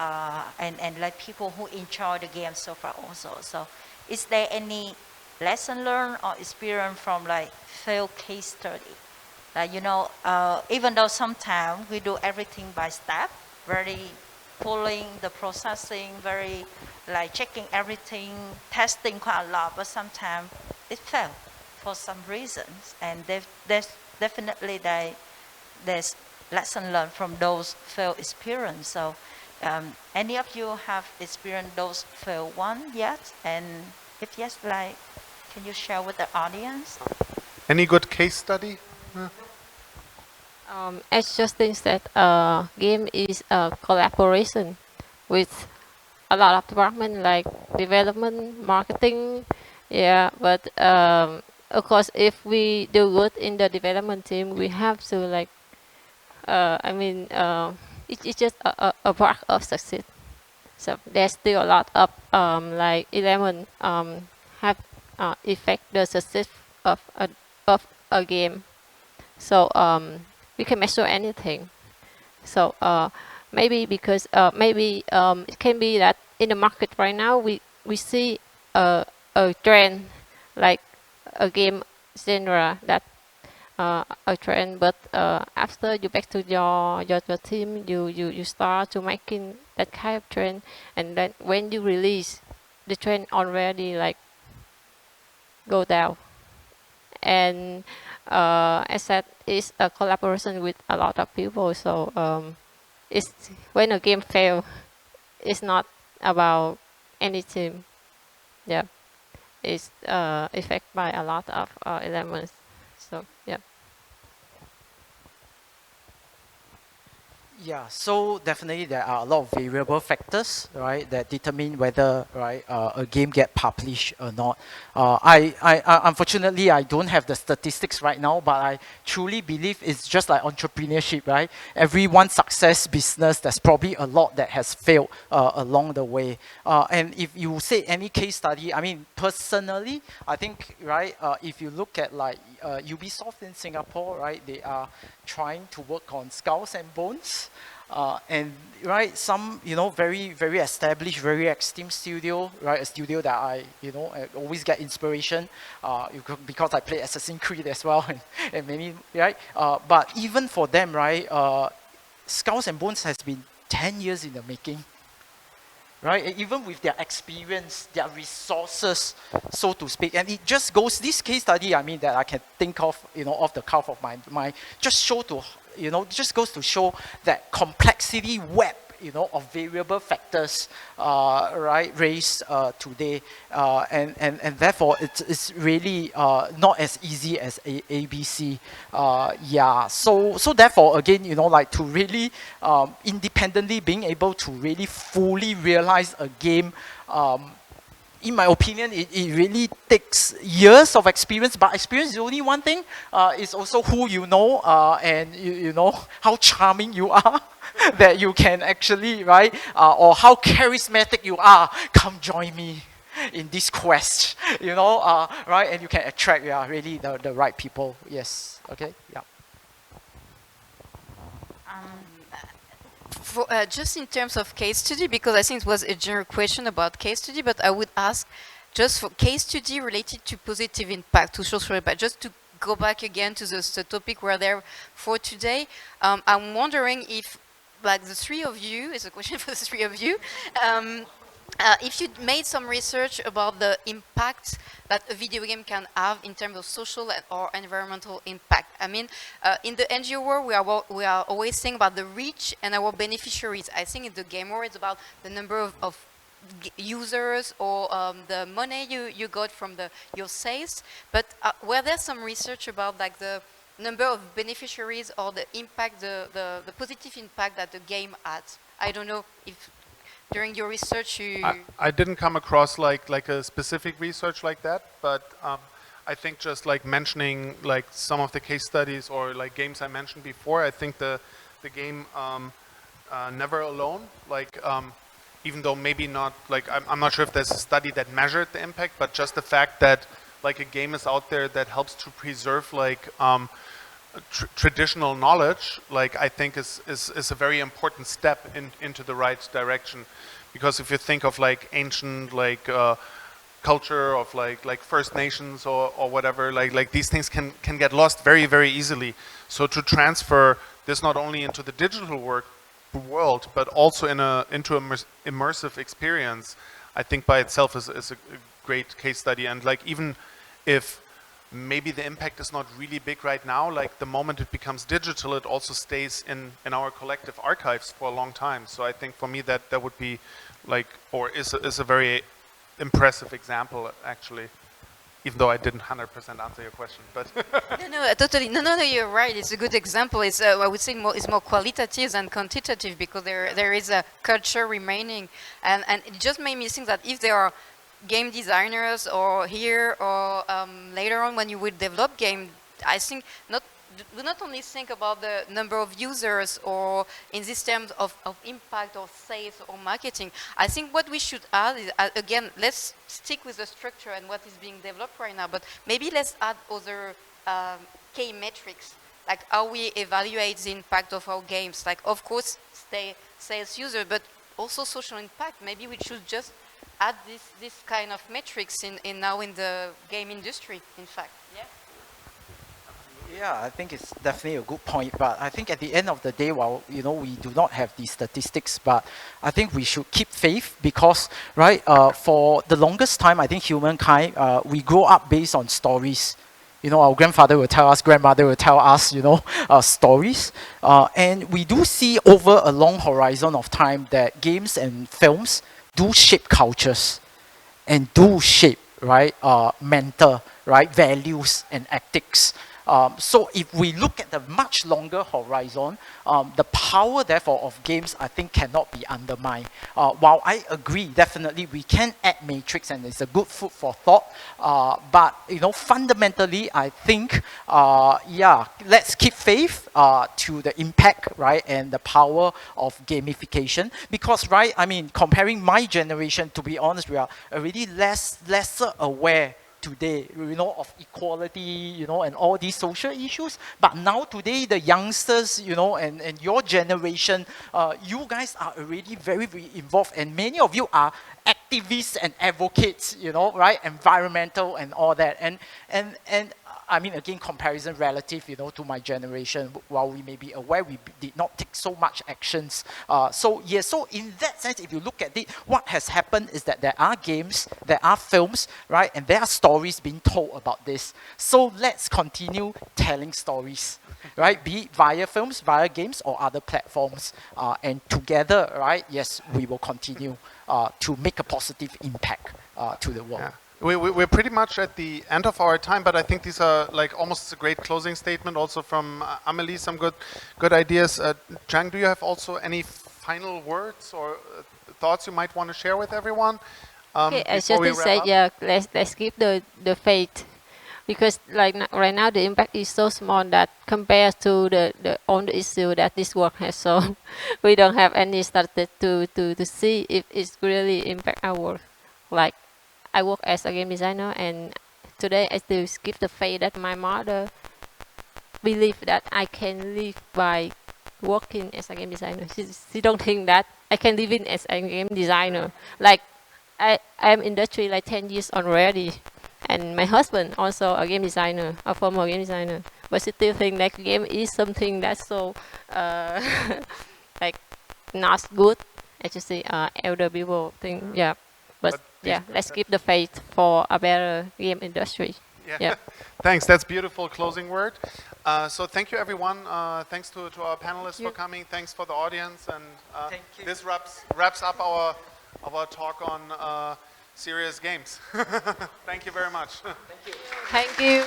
and like people who enjoy the game so far also. So is there any lesson learned or experience from like failed case study? Like, you know, even though sometimes we do everything by step, very pulling the processing, very like checking everything, testing quite a lot, but sometimes it fails for some reasons. And there's definitely there's lesson learned from those failed experience. So any of you have experienced those failed one yet? And if yes, like, can you share with the audience? Any good case study? As Justin said, game is a collaboration with a lot of departments like development, marketing. Yeah, but of course, if we do good in the development team, we have to like, it's just a part of success. So there's still a lot of like element have affect the success of a game. So we can measure anything. So maybe because it can be that in the market right now we see a trend like a game genre that a trend, but after you back to your team, you start to making that kind of trend, and then when you release, the trend already like go down. And as said, it's a collaboration with a lot of people. So it's when a game fails, it's not about any team. Yeah, it's affected by a lot of elements. So yeah. Yeah, so definitely there are a lot of variable factors, right, that determine whether, right, a game get published or not. I unfortunately I don't have the statistics right now, but I truly believe it's just like entrepreneurship, right? Every one success business, there's probably a lot that has failed along the way. And if you say any case study, I mean, personally, I think, right, if you look at like Ubisoft in Singapore, right, they are trying to work on Skulls and Bones. And right, some, you know, very established, very esteemed studio, right, a studio that I always get inspiration because I play Assassin's Creed as well, and many, right, but even for them, right, Skulls and Bones has been 10 years in the making, right, and even with their experience, their resources, so to speak, and it just goes, this case study, I mean, that I can think of, you know, off the cuff of my mind, just goes to show that complexity web, you know, of variable factors, right, raised today, and therefore it's really not as easy as ABC. Yeah, so therefore again, you know, like to really independently being able to really fully realize a game, in my opinion, it really takes years of experience, but experience is only one thing. It's also who you know, and you know how charming you are, that you can actually, right, or how charismatic you are. Come join me in this quest, you know, right, and you can attract, yeah, really the right people. Yes, okay, yeah. Just in terms of case study, because I think it was a general question about case study, but I would ask just for case study related to positive impact, to social impact, just to go back again to the topic we're there for today. I'm wondering if, like the three of you, is a question for the three of you, if you made some research about the impact that a video game can have in terms of social or environmental impact. I mean, in the NGO world, we are always saying about the reach and our beneficiaries. I think in the game world, it's about the number of users or the money you got from your sales. But were there some research about like the number of beneficiaries or the impact, the positive impact that the game has? I don't know if during your research you... I didn't come across like a specific research like that, but I think just like mentioning like some of the case studies or like games I mentioned before, I think the game Never Alone, like even though maybe not, like I'm not sure if there's a study that measured the impact, but just the fact that like a game is out there that helps to preserve like traditional knowledge, like I think is a very important step into the right direction, because if you think of like ancient like culture of like First Nations or whatever, like these things can get lost very, very easily. So to transfer this not only into the digital world, but also into immersive experience, I think by itself is a great case study. And like even if maybe the impact is not really big right now, like the moment it becomes digital, it also stays in our collective archives for a long time. So I think for me that would be like, or is a very impressive example actually, even though I didn't 100% answer your question, but No, totally. No, you're right. It's a good example. It's I would say it's more qualitative than quantitative, because there is a culture remaining, and it just made me think that if there are game designers or here or later on when you will develop game, I think do not only think about the number of users or in this terms of impact or sales or marketing. I think what we should add is, again, let's stick with the structure and what is being developed right now, but maybe let's add other key metrics, like how we evaluate the impact of our games. Like, of course, stay sales user, but also social impact. Maybe we should just add this kind of metrics in now in the game industry, in fact. Yeah. Yeah, I think it's definitely a good point, but I think at the end of the day, while we do not have the statistics, but I think we should keep faith, because right, for the longest time, I think humankind, we grow up based on stories. Our grandfather will tell us, grandmother will tell us, stories, and we do see over a long horizon of time that games and films do shape cultures and do shape, right, mental, right, values and ethics. So if we look at the much longer horizon, the power therefore of games, I think, cannot be undermined. While I agree, definitely we can add matrix and it's a good food for thought, but fundamentally, I think, let's keep faith to the impact, right, and the power of gamification. Because, right, I mean, comparing my generation, to be honest, we are already lesser aware today, of equality, and all these social issues. But now today, the youngsters, and your generation, you guys are already very, very involved, and many of you are activists and advocates, right, environmental and all that. And I mean, again, comparison relative, to my generation. While we may be aware, we did not take so much actions. So in that sense, if you look at it, what has happened is that there are games, there are films, right, and there are stories being told about this. So let's continue telling stories, right, be it via films, via games, or other platforms. And together, right, yes, we will continue to make a positive impact to the world. Yeah. We're pretty much at the end of our time, but I think these are like almost a great closing statement also from Amélie, some good ideas. Trang, do you have also any final words or thoughts you might want to share with everyone? Okay, as Justin said, yeah, let's keep the faith, because like right now the impact is so small that compared to the own issue that this work has solved, we don't have any started to see if it's really impact our work. Like, I work as a game designer, and today I still give the faith that my mother believe that I can live by working as a game designer. She don't think that I can live in as a game designer. Like, I'm industry like 10 years already, and my husband also a game designer, a former game designer, but she still think that game is something that's so like not good. As you see, elder people think, yeah. But yeah, let's keep the faith for a better game industry. Yeah. Thanks. That's beautiful closing word. So thank you, everyone. Thanks to our panelists for coming. Thanks for the audience. And this wraps up our talk on serious games. Thank you very much. Thank you.